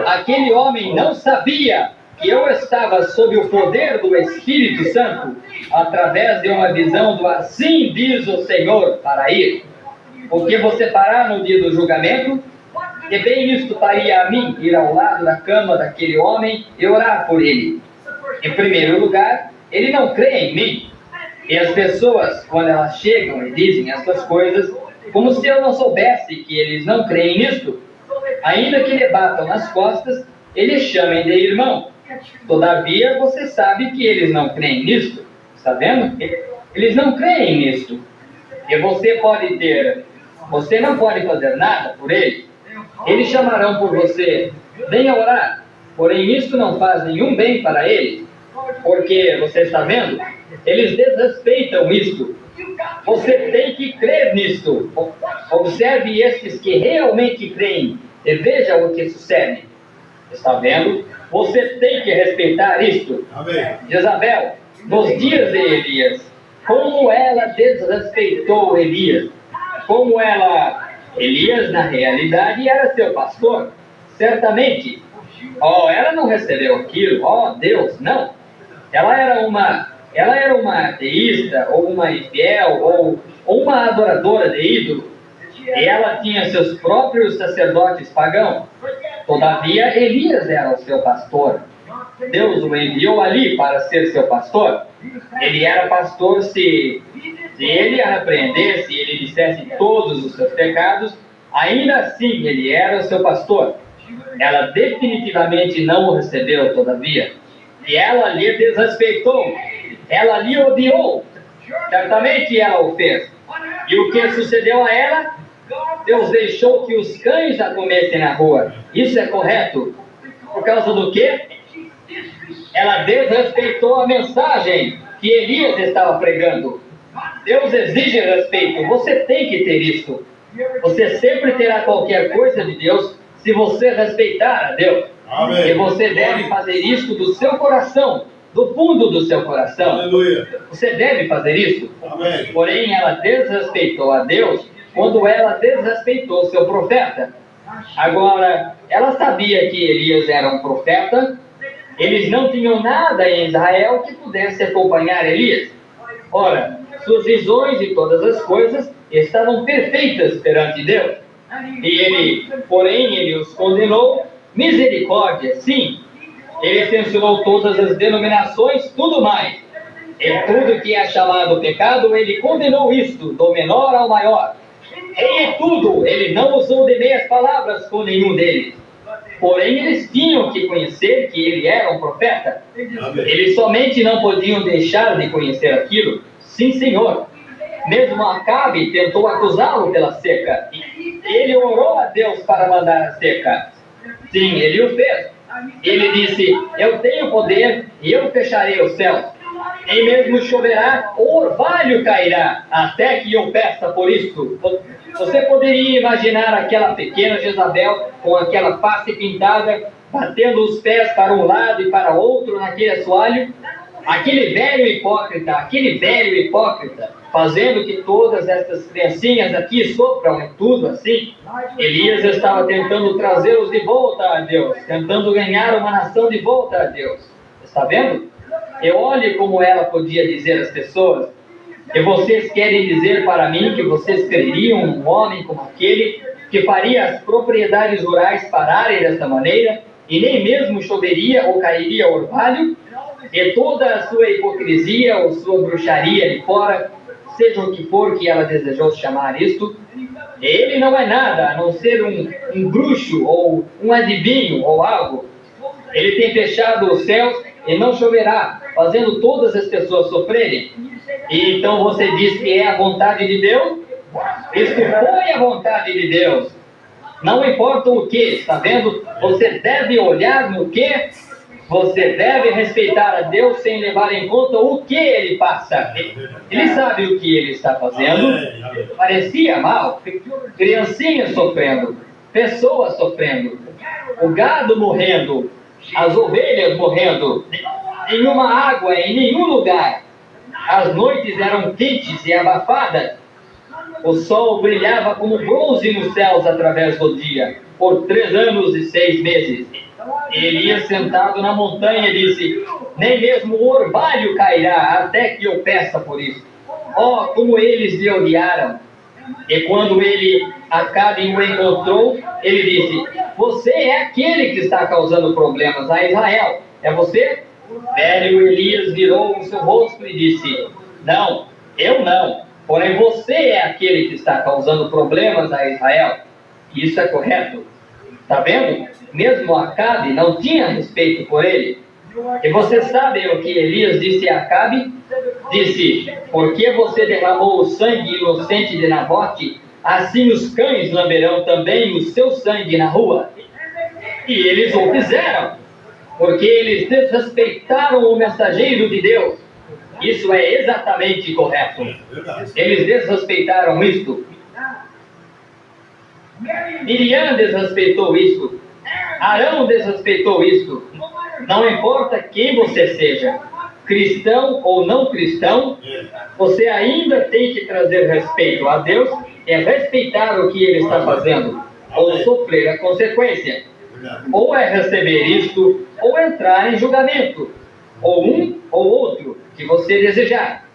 aquele homem não sabia que eu estava sob o poder do Espírito Santo, através de uma visão do assim diz o Senhor, para ir. Porque você parar no dia do julgamento, e bem isto faria a mim ir ao lado da cama daquele homem e orar por ele. Em primeiro lugar, ele não crê em mim. E as pessoas, quando elas chegam e dizem estas coisas, como se eu não soubesse que eles não creem nisto, ainda que lhe batam nas costas, eles chamem de irmão. Todavia, você sabe que eles não creem nisto. Está vendo? Eles não creem nisto. E você não pode fazer nada por eles. Eles chamarão por você, venha orar. Porém, isso não faz nenhum bem para eles. Porque, você está vendo? Eles desrespeitam isto. Você tem que crer nisto. Observe estes que realmente creem e veja o que sucede. Está vendo? Você tem que respeitar isto. Amém. Jezabel, nos dias de Elias, como ela desrespeitou Elias. Elias, na realidade, era seu pastor. Certamente. Ela não recebeu aquilo. Deus, não. Ela era uma ateísta, ou uma infiel, ou uma adoradora de ídolo. E ela tinha seus próprios sacerdotes pagãos. Todavia, Elias era o seu pastor. Deus o enviou ali para ser seu pastor. Ele era pastor se ele a repreendesse, ele dissesse todos os seus pecados, ainda assim ele era o seu pastor. Ela definitivamente não o recebeu, todavia, e ela lhe desrespeitou, ela lhe odiou. Certamente ela o fez. E o que sucedeu a ela? Deus deixou que os cães a comessem na rua. Isso é correto? Por causa do quê? Ela desrespeitou a mensagem que Elias estava pregando. Deus exige respeito. Você tem que ter isso. Você sempre terá qualquer coisa de Deus se você respeitar a Deus. Amém. E você deve fazer isso do seu coração, do fundo do seu coração. Aleluia. Você deve fazer isso. Amém. Porém, ela desrespeitou a Deus quando ela desrespeitou seu profeta. Agora, ela sabia que Elias era um profeta. Eles não tinham nada em Israel que pudesse acompanhar Elias. Ora, suas visões e todas as coisas estavam perfeitas perante Deus. Porém, ele os condenou. Misericórdia, sim. Ele censurou todas as denominações, tudo mais. E tudo que é chamado pecado, ele condenou isto, do menor ao maior. Em tudo, ele não usou de meias palavras com nenhum deles. Porém, eles tinham que conhecer que ele era um profeta. Eles somente não podiam deixar de conhecer aquilo. Sim, Senhor. Mesmo Acabe tentou acusá-lo pela seca. Ele orou a Deus para mandar a seca. Sim, ele o fez. Ele disse, eu tenho poder e eu fecharei os céus. E mesmo choverá, o orvalho cairá, até que eu peça por isto. Você poderia imaginar aquela pequena Jezabel com aquela face pintada, batendo os pés para um lado e para outro naquele assoalho? Aquele velho hipócrita, fazendo que todas essas criancinhas aqui sofram e tudo assim. Elias estava tentando trazê-los de volta a Deus, tentando ganhar uma nação de volta a Deus. Está vendo? E olhe como ela podia dizer às pessoas, e vocês querem dizer para mim que vocês creriam um homem como aquele, que faria as propriedades rurais pararem desta maneira, e nem mesmo choveria ou cairia orvalho? E toda a sua hipocrisia ou sua bruxaria de fora, seja o que for que ela desejou chamar isto, ele não é nada a não ser um bruxo ou um adivinho ou algo. Ele tem fechado os céus e não choverá, fazendo todas as pessoas sofrerem. E então você diz que é a vontade de Deus? Isto foi a vontade de Deus. Não importa o que, está vendo? Você deve olhar no que. Você deve respeitar a Deus sem levar em conta o que ele passa. Ele sabe o que ele está fazendo. Parecia mal. Criancinhas sofrendo, pessoas sofrendo, o gado morrendo, as ovelhas morrendo, nenhuma água em nenhum lugar. As noites eram quentes e abafadas. O sol brilhava como bronze nos céus através do dia, por 3 anos e 6 meses. Elias, sentado na montanha, disse, nem mesmo o orvalho cairá até que eu peça por isso. Oh, como eles lhe odiaram! E quando Acabe o encontrou, ele disse, você é aquele que está causando problemas a Israel. É você? Velho Elias virou o seu rosto e disse, não, eu não. Porém você é aquele que está causando problemas a Israel. Isso é correto. Está vendo? Mesmo Acabe não tinha respeito por ele. E você sabe o que Elias disse a Acabe? Disse, porque você derramou o sangue inocente de Nabote, assim os cães lamberão também o seu sangue na rua. E eles o fizeram, porque eles desrespeitaram o mensageiro de Deus. Isso é exatamente correto. Eles desrespeitaram isto. Miriam desrespeitou isto. Arão desrespeitou isto. Não importa quem você seja, cristão ou não cristão, você ainda tem que trazer respeito a Deus e respeitar o que Ele está fazendo, ou sofrer a consequência. Ou é receber isto, ou entrar em julgamento, ou um ou outro que você desejar.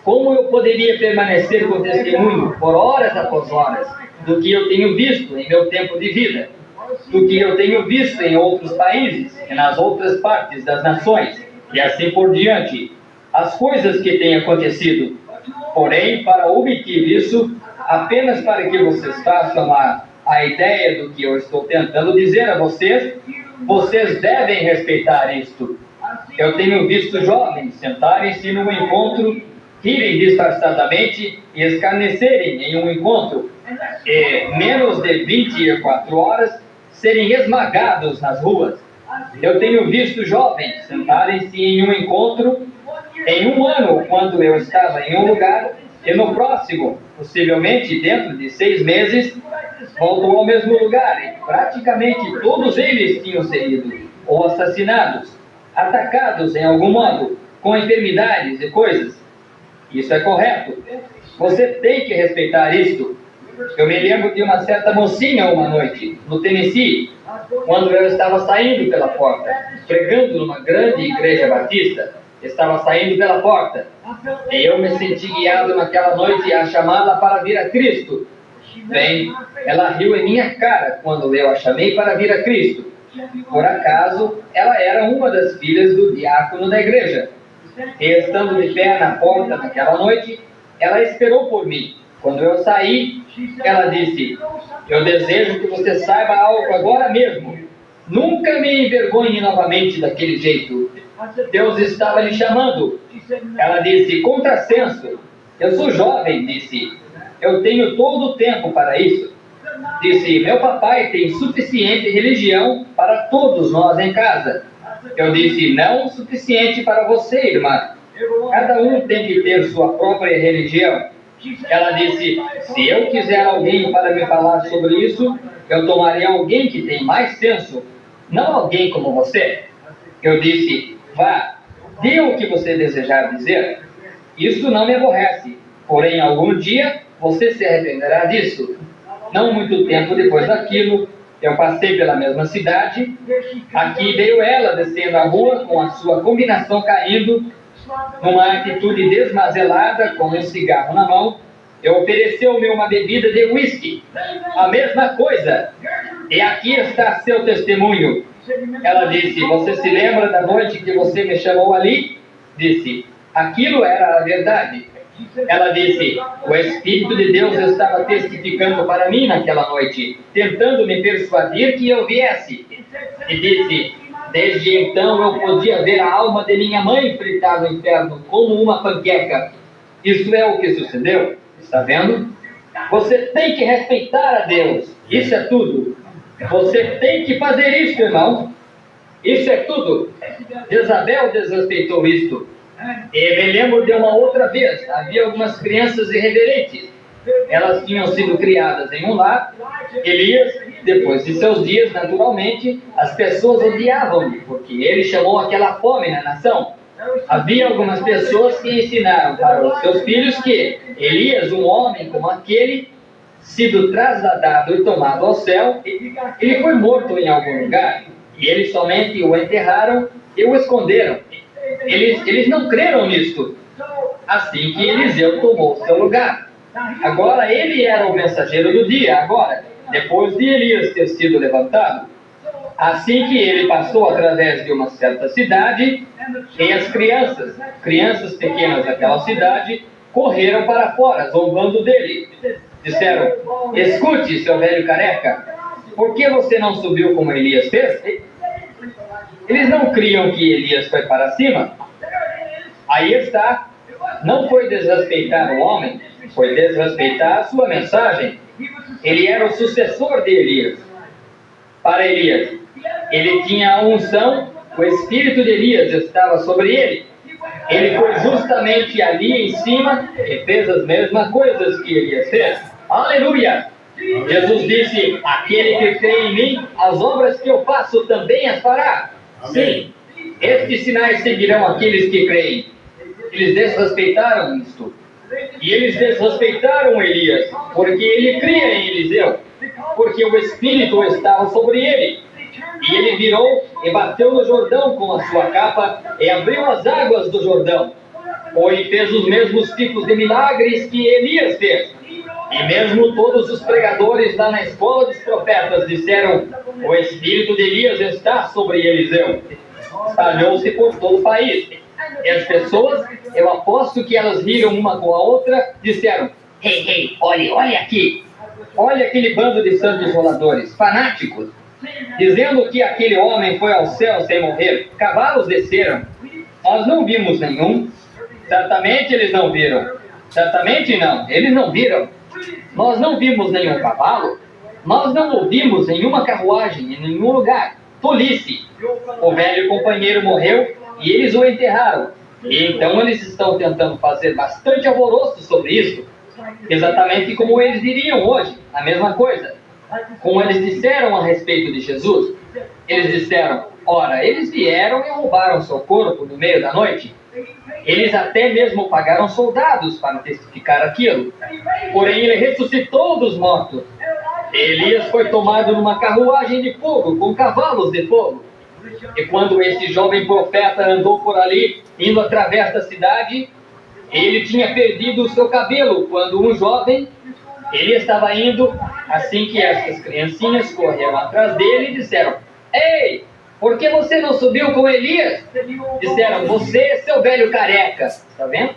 Como eu poderia permanecer com testemunho por horas após horas do que eu tenho visto em meu tempo de vida, do que eu tenho visto em outros países e nas outras partes das nações, e assim por diante, as coisas que têm acontecido. Porém, para omitir isso, apenas para que vocês façam a ideia do que eu estou tentando dizer a vocês, vocês devem respeitar isto. Eu tenho visto jovens sentarem-se num encontro, rirem disfarçadamente e escarnecerem em um encontro, e menos de 24 horas serem esmagados nas ruas. Eu tenho visto jovens sentarem-se em um encontro em um ano, quando eu estava em um lugar, e no próximo, possivelmente dentro de 6 meses, voltam ao mesmo lugar, e praticamente todos eles tinham sido ou assassinados, atacados em algum modo, com enfermidades e coisas. Isso é correto. Você tem que respeitar isto. Eu me lembro de uma certa mocinha uma noite, no Tennessee, quando eu estava saindo pela porta, pregando numa grande igreja batista. Estava saindo pela porta, e eu me senti guiado naquela noite a chamá-la para vir a Cristo. Bem, ela riu em minha cara quando eu a chamei para vir a Cristo. Por acaso, ela era uma das filhas do diácono da igreja. E estando de pé na porta naquela noite, ela esperou por mim. Quando eu saí, ela disse: eu desejo que você saiba algo agora mesmo. Nunca me envergonhe novamente daquele jeito. Deus estava lhe chamando. Ela disse: contrassenso. Eu sou jovem, disse. Eu tenho todo o tempo para isso. Disse: meu papai tem suficiente religião para todos nós em casa. Eu disse: não o suficiente para você, irmã. Cada um tem que ter sua própria religião. Ela disse: se eu quiser alguém para me falar sobre isso, eu tomaria alguém que tem mais senso, não alguém como você. Eu disse: vá, diga o que você desejar dizer. Isso não me aborrece, porém algum dia você se arrependerá disso. Não muito tempo depois daquilo, eu passei pela mesma cidade. Aqui veio ela descendo a rua com a sua combinação caindo, numa atitude desmazelada, com um cigarro na mão. Eu ofereceu-me uma bebida de whisky, a mesma coisa. E aqui está seu testemunho. Ela disse: você se lembra da noite que você me chamou ali? Disse: aquilo era a verdade. Ela disse: o Espírito de Deus estava testificando para mim naquela noite, tentando me persuadir que eu viesse. E disse: desde então eu podia ver a alma de minha mãe fritar no inferno como uma panqueca. Isso é o que sucedeu. Está vendo? Você tem que respeitar a Deus. Isso é tudo. Você tem que fazer isso, irmão. Isso é tudo. Jezabel desrespeitou isto. E me lembro de uma outra vez. Havia algumas crianças irreverentes. Elas tinham sido criadas em um lar. Elias, depois de seus dias, naturalmente, as pessoas odiavam-lhe, porque ele chamou aquela fome na nação. Havia algumas pessoas que ensinaram para os seus filhos que Elias, um homem como aquele, sido trasladado e tomado ao céu, ele foi morto em algum lugar, e eles somente o enterraram e o esconderam. Eles não creram nisto. Assim que Eliseu tomou seu lugar. Agora ele era o mensageiro do dia, agora, depois de Elias ter sido levantado. Assim que ele passou através de uma certa cidade, e as crianças pequenas daquela cidade, correram para fora, zombando dele. Disseram: escute, seu velho careca, por que você não subiu como Elias fez? Eles não criam que Elias foi para cima. Aí está. Não foi desrespeitar o homem, foi desrespeitar a sua mensagem. Ele era o sucessor de Elias. Para Elias, ele tinha a unção, o espírito de Elias estava sobre ele. Ele foi justamente ali em cima e fez as mesmas coisas que Elias fez. Aleluia! Jesus disse: aquele que crê em mim, as obras que eu faço também as fará. Sim, estes sinais seguirão aqueles que creem. Eles desrespeitaram isto. E eles desrespeitaram Elias, porque ele cria em Eliseu, porque o Espírito estava sobre ele. E ele virou e bateu no Jordão com a sua capa e abriu as águas do Jordão. Foi e fez os mesmos tipos de milagres que Elias fez. E mesmo todos os pregadores lá na escola dos profetas disseram: o Espírito de Elias está sobre Eliseu. Espalhou-se por todo o país. E as pessoas, eu aposto que elas riram uma com a outra, disseram: olhe aqui. Olha aquele bando de santos roladores, fanáticos, dizendo que aquele homem foi ao céu sem morrer. Cavalos desceram. Nós não vimos nenhum. Certamente eles não viram. Certamente não, eles não viram. Nós não vimos nenhum cavalo. Nós não ouvimos nenhuma carruagem em nenhum lugar. Tolice. O velho companheiro morreu e eles o enterraram. E então eles estão tentando fazer bastante alvoroço sobre isso. Exatamente como eles diriam hoje, a mesma coisa. Como eles disseram a respeito de Jesus. Eles disseram, ora, eles vieram e roubaram seu corpo no meio da noite. Eles até mesmo pagaram soldados para testificar aquilo. Porém, ele ressuscitou dos mortos. Elias foi tomado numa carruagem de fogo, com cavalos de fogo. E quando esse jovem profeta andou por ali, indo através da cidade, ele tinha perdido o seu cabelo quando um jovem, ele estava indo, assim que essas criancinhas correram atrás dele e disseram, ei, por que você não subiu com Elias? Disseram, você, seu velho careca. Está vendo?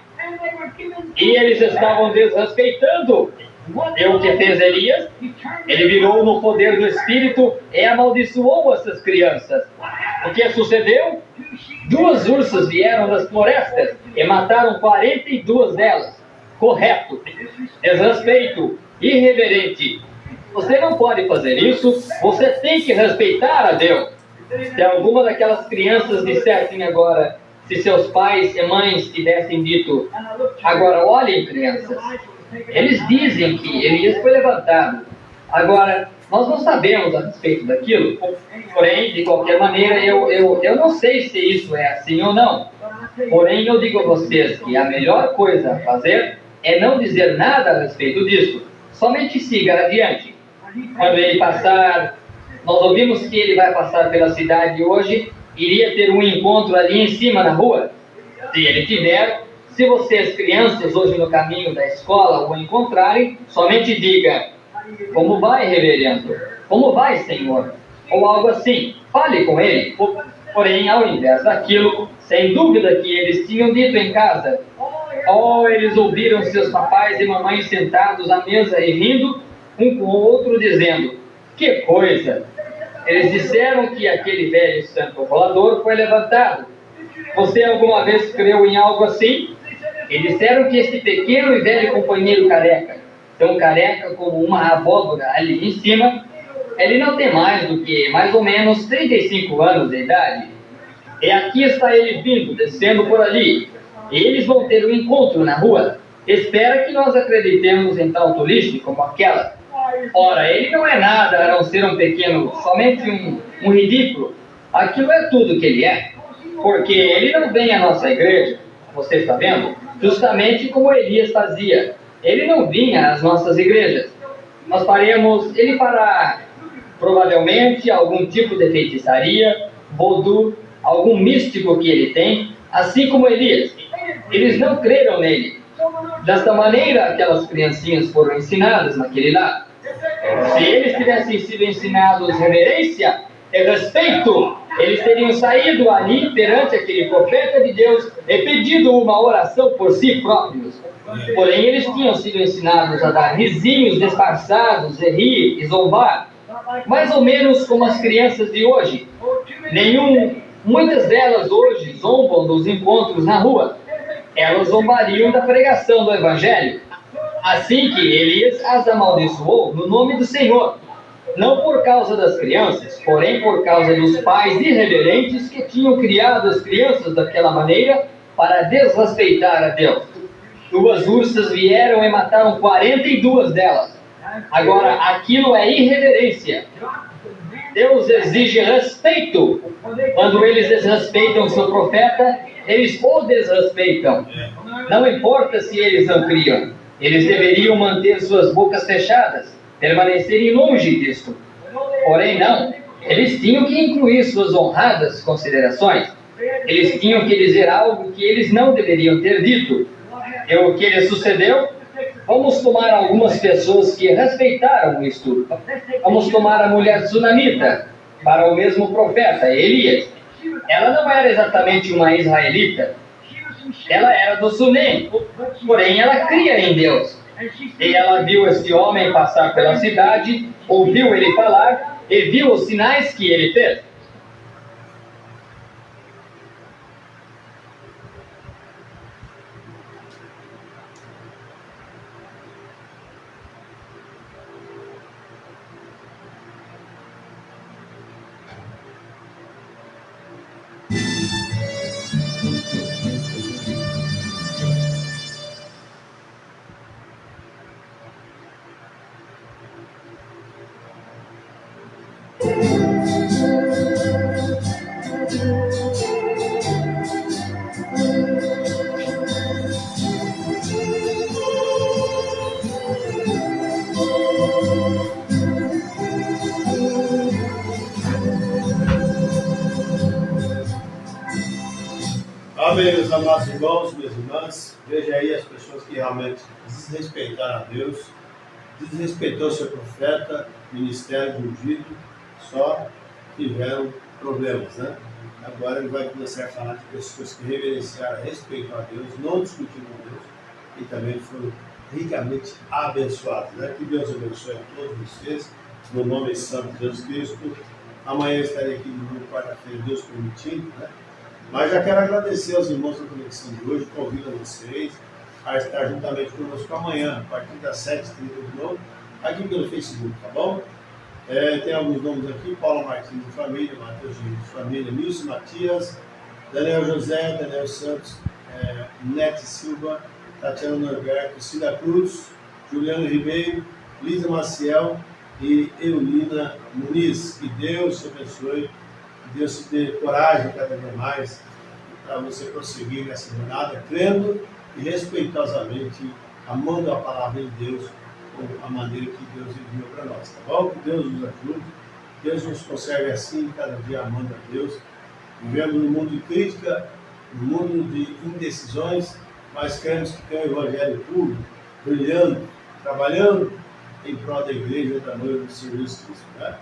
E eles estavam desrespeitando. E o que fez Elias? Ele virou no poder do Espírito e amaldiçoou essas crianças. O que sucedeu? 2 ursas vieram das florestas e mataram 42 delas. Correto. Desrespeito. Irreverente. Você não pode fazer isso. Você tem que respeitar a Deus. Se alguma daquelas crianças dissessem agora, se seus pais e mães tivessem dito, agora olhem crianças, eles dizem que Elias foi levantado. Agora, nós não sabemos a respeito daquilo, porém, de qualquer maneira, eu não sei se isso é assim ou não. Porém, eu digo a vocês que a melhor coisa a fazer é não dizer nada a respeito disso. Somente siga adiante. Quando ele passar, nós ouvimos que ele vai passar pela cidade hoje, iria ter um encontro ali em cima na rua. Se ele tiver, se vocês crianças hoje no caminho da escola o encontrarem, somente diga, como vai, reverendo? Como vai, Senhor? Ou algo assim. Fale com ele. Porém, ao invés daquilo, sem dúvida que eles tinham dito em casa, eles ouviram seus papais e mamães sentados à mesa e rindo, um com o outro, dizendo, que coisa! Eles disseram que aquele velho santo rolador foi levantado. Você alguma vez creu em algo assim? E disseram que este pequeno e velho companheiro careca, tão careca como uma abóbora ali em cima, ele não tem mais do que mais ou menos 35 anos de idade. E aqui está ele vindo, descendo por ali. E eles vão ter um encontro na rua. Espera que nós acreditemos em tal tolice como aquela. Ora, ele não é nada a não ser um pequeno, somente um ridículo. Aquilo é tudo que ele é. Porque ele não vem à nossa igreja, você está vendo? Justamente como Elias fazia. Ele não vinha às nossas igrejas. Nós faremos, ele fará provavelmente algum tipo de feitiçaria, voodoo, algum místico que ele tem, assim como Elias. Eles não creram nele. Desta maneira, aquelas criancinhas foram ensinadas naquele lado. Se eles tivessem sido ensinados reverência e respeito, eles teriam saído ali perante aquele profeta de Deus e pedido uma oração por si próprios. Porém, eles tinham sido ensinados a dar risinhos disfarçados e rir e zombar, mais ou menos como as crianças de hoje. Muitas delas hoje zombam dos encontros na rua. Elas zombariam da pregação do Evangelho. Assim que Elias as amaldiçoou no nome do Senhor, não por causa das crianças, porém por causa dos pais irreverentes que tinham criado as crianças daquela maneira para desrespeitar a Deus. 2 ursas vieram e mataram 42 delas. Agora, aquilo é irreverência. Deus exige respeito. Quando eles desrespeitam seu profeta, eles o desrespeitam. Não importa se eles não criam. Eles deveriam manter suas bocas fechadas, permanecerem longe disto. Porém, não. Eles tinham que incluir suas honradas considerações. Eles tinham que dizer algo que eles não deveriam ter dito. E o que lhe sucedeu? Vamos tomar algumas pessoas que respeitaram isto. Vamos tomar a mulher sunamita, para o mesmo profeta, Elias. Ela não era exatamente uma israelita. Ela era do Sunem, porém ela cria em Deus. E ela viu esse homem passar pela cidade, ouviu ele falar e viu os sinais que ele fez. Amém, meus amados irmãos, minhas irmãs. Veja aí as pessoas que realmente desrespeitaram a Deus, desrespeitou seu profeta, ministério ungido, só tiveram problemas, né? Agora ele vai começar a falar de pessoas que reverenciaram, respeitaram a Deus, não discutiram com Deus e também foram ricamente abençoados, né? Que Deus abençoe a todos vocês, no nome santo de Jesus Cristo. Amanhã eu estarei aqui no quarta-feira, Deus permitindo, né? Mas já quero agradecer aos irmãos da conexão de hoje, convido vocês a estar juntamente conosco amanhã, a partir das 7h30 de novo, aqui pelo Facebook, tá bom? Tem alguns nomes aqui: Paula Martins de família, Matheus de família, Nilson Matias, Daniel José, Daniel Santos, Nete Silva, Tatiana Norberto, Cida Cruz, Juliano Ribeiro, Lisa Maciel e Eulina Muniz. Que Deus te abençoe. Que Deus te dê coragem cada vez mais para você prosseguir nessa jornada, crendo e respeitosamente amando a palavra de Deus com a maneira que Deus enviou para nós, tá bom? Que Deus nos ajude, Deus nos conserve assim, cada dia amando a Deus. Vivemos num mundo de crítica, num mundo de indecisões, mas cremos que tem o Evangelho puro, brilhando, trabalhando em prol da igreja da noiva do Senhor Jesus Cristo, né?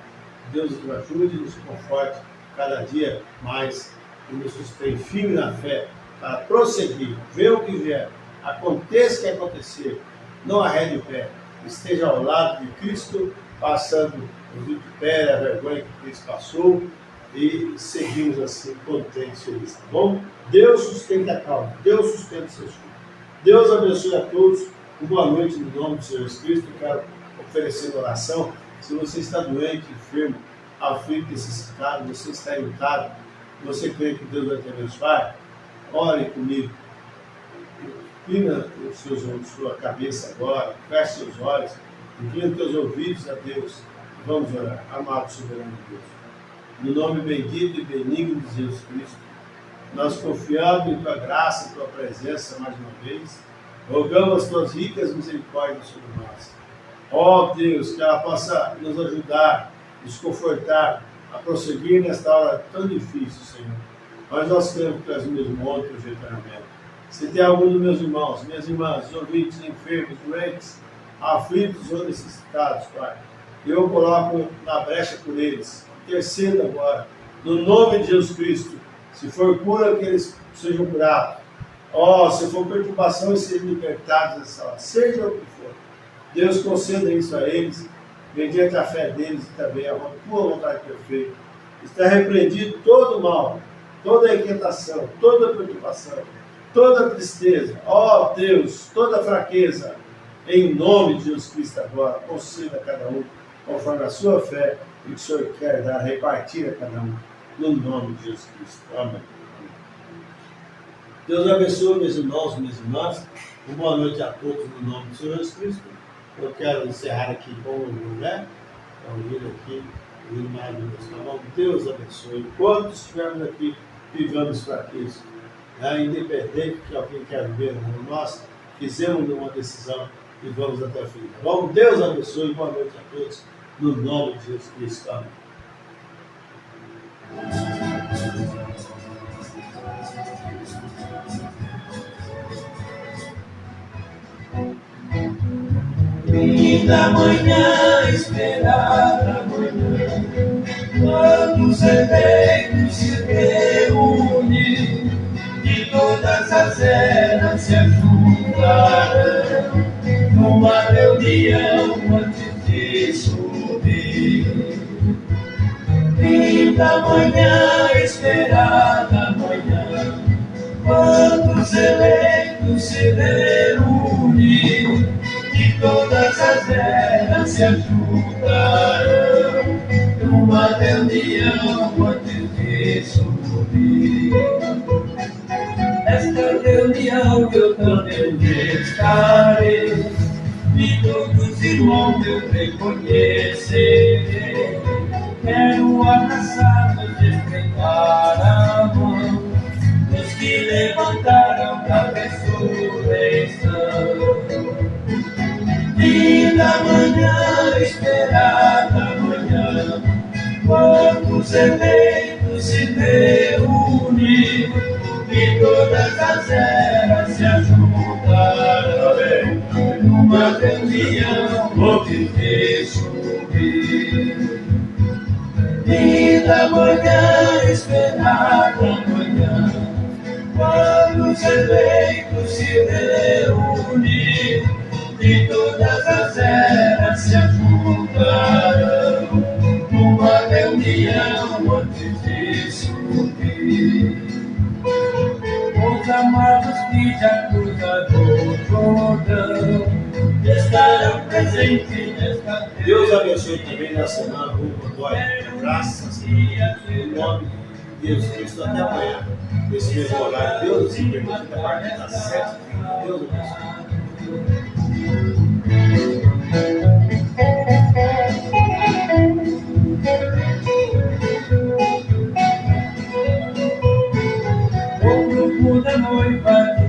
Deus nos ajude e nos conforte cada dia mais e nos sustente firme na fé para prosseguir, ver o que vier, aconteça o que acontecer, não arrede o pé, esteja ao lado de Cristo, passando o vitupério, a vergonha que Cristo passou e seguimos assim contentes, felizes, tá bom? Deus sustenta a causa, Deus sustenta seus filhos. Deus abençoe a todos, boa noite no nome do Senhor Jesus Cristo. Eu quero oferecer oração. Se você está doente, enfermo, aflito, necessitado, você está irritado, você crê que Deus vai te abençoar, ore comigo. Inclina sua cabeça agora, feche seus olhos, inclina teus ouvidos a Deus. Vamos orar. Amado soberano Deus, no nome bendito e benigno de Jesus Cristo, nós confiamos em tua graça e tua presença mais uma vez, rogamos as tuas ricas misericórdias sobre nós. Ó Deus, que ela possa nos ajudar, nos confortar a prosseguir nesta hora tão difícil, Senhor. Mas nós cremos que tu és o mesmo ontem, hoje e eternamente. Se tem algum dos meus irmãos, minhas irmãs, ouvintes, enfermos, doentes, aflitos ou necessitados, Pai, eu coloco na brecha por eles. Interceda agora, no nome de Jesus Cristo. Se for cura, que eles sejam curados. Ó, se for perturbação, eles sejam libertados dessa hora. Seja o que for. Deus conceda isso a eles, mediante a fé deles e também a tua vontade perfeita. Está repreendido todo o mal, toda a inquietação, toda a perturbação, toda a tristeza. Ó Deus, toda a fraqueza, em nome de Jesus Cristo agora, conceda a cada um conforme a sua fé e o que o Senhor quer dar, repartir a cada um, no nome de Jesus Cristo. Amém. Deus abençoe meus irmãos, minhas irmãs. Uma boa noite a todos no nome do Senhor Jesus Cristo. Eu quero encerrar aqui com o José, ouvindo aqui, ouvindo mais uma vez. Tá bom? Deus abençoe. Enquanto estivermos aqui, vivamos para Cristo. Independente que alguém quer ver, nós fizemos uma decisão e vamos até o fim. Tá bom? Deus abençoe. Boa noite a todos. No nome de Jesus Cristo. Amém. Linda manhã, esperada manhã, quando os eleitos se reúnem e todas as eras se juntarão numa manhã esperada manhã, quando os eleitos se reúnem, e todas as eras se ajuntarão numa reunião antes de subir. Nesta reunião eu também estarei, e todos os irmãos eu reconhecerei. Quero abraçá-los e estreitar a mão dos que levantaram da ressurreição. Linda manhã, esperada manhã, quando os eleitos se reúnem e todas as eras se ajuntarão numa reunião onde te subir. Linda manhã, esperada manhã, quando os eleitos se reúnem e todas as eras se ajuntarão numa reunião antes de subir. Os amados que já cruzaram o Jordão estarão presentes nesta Deus abençoe também na semana, glória, graças em nome de Jesus Cristo. Até amanhã, esse mesmo horário. Deus se permite a partir das 7h30. Deus abençoe. O grupo da noiva de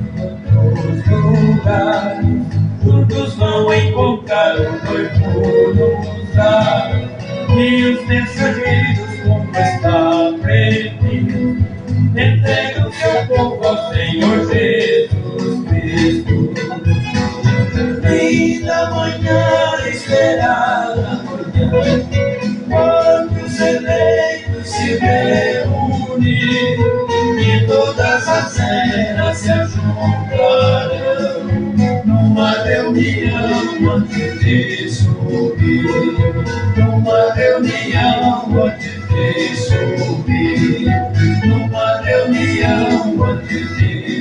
todos os lugares, juntos vão encontrar o noivo nos ares, e os mensageiros como está previsto entregam seu povo ao Senhor Jesus Cristo. Linda manhã, esperada manhã, quando os eleitos se reúnem e todas as eras se ajuntarão numa reunião antes de subir. Numa reunião antes de subir. Numa reunião antes de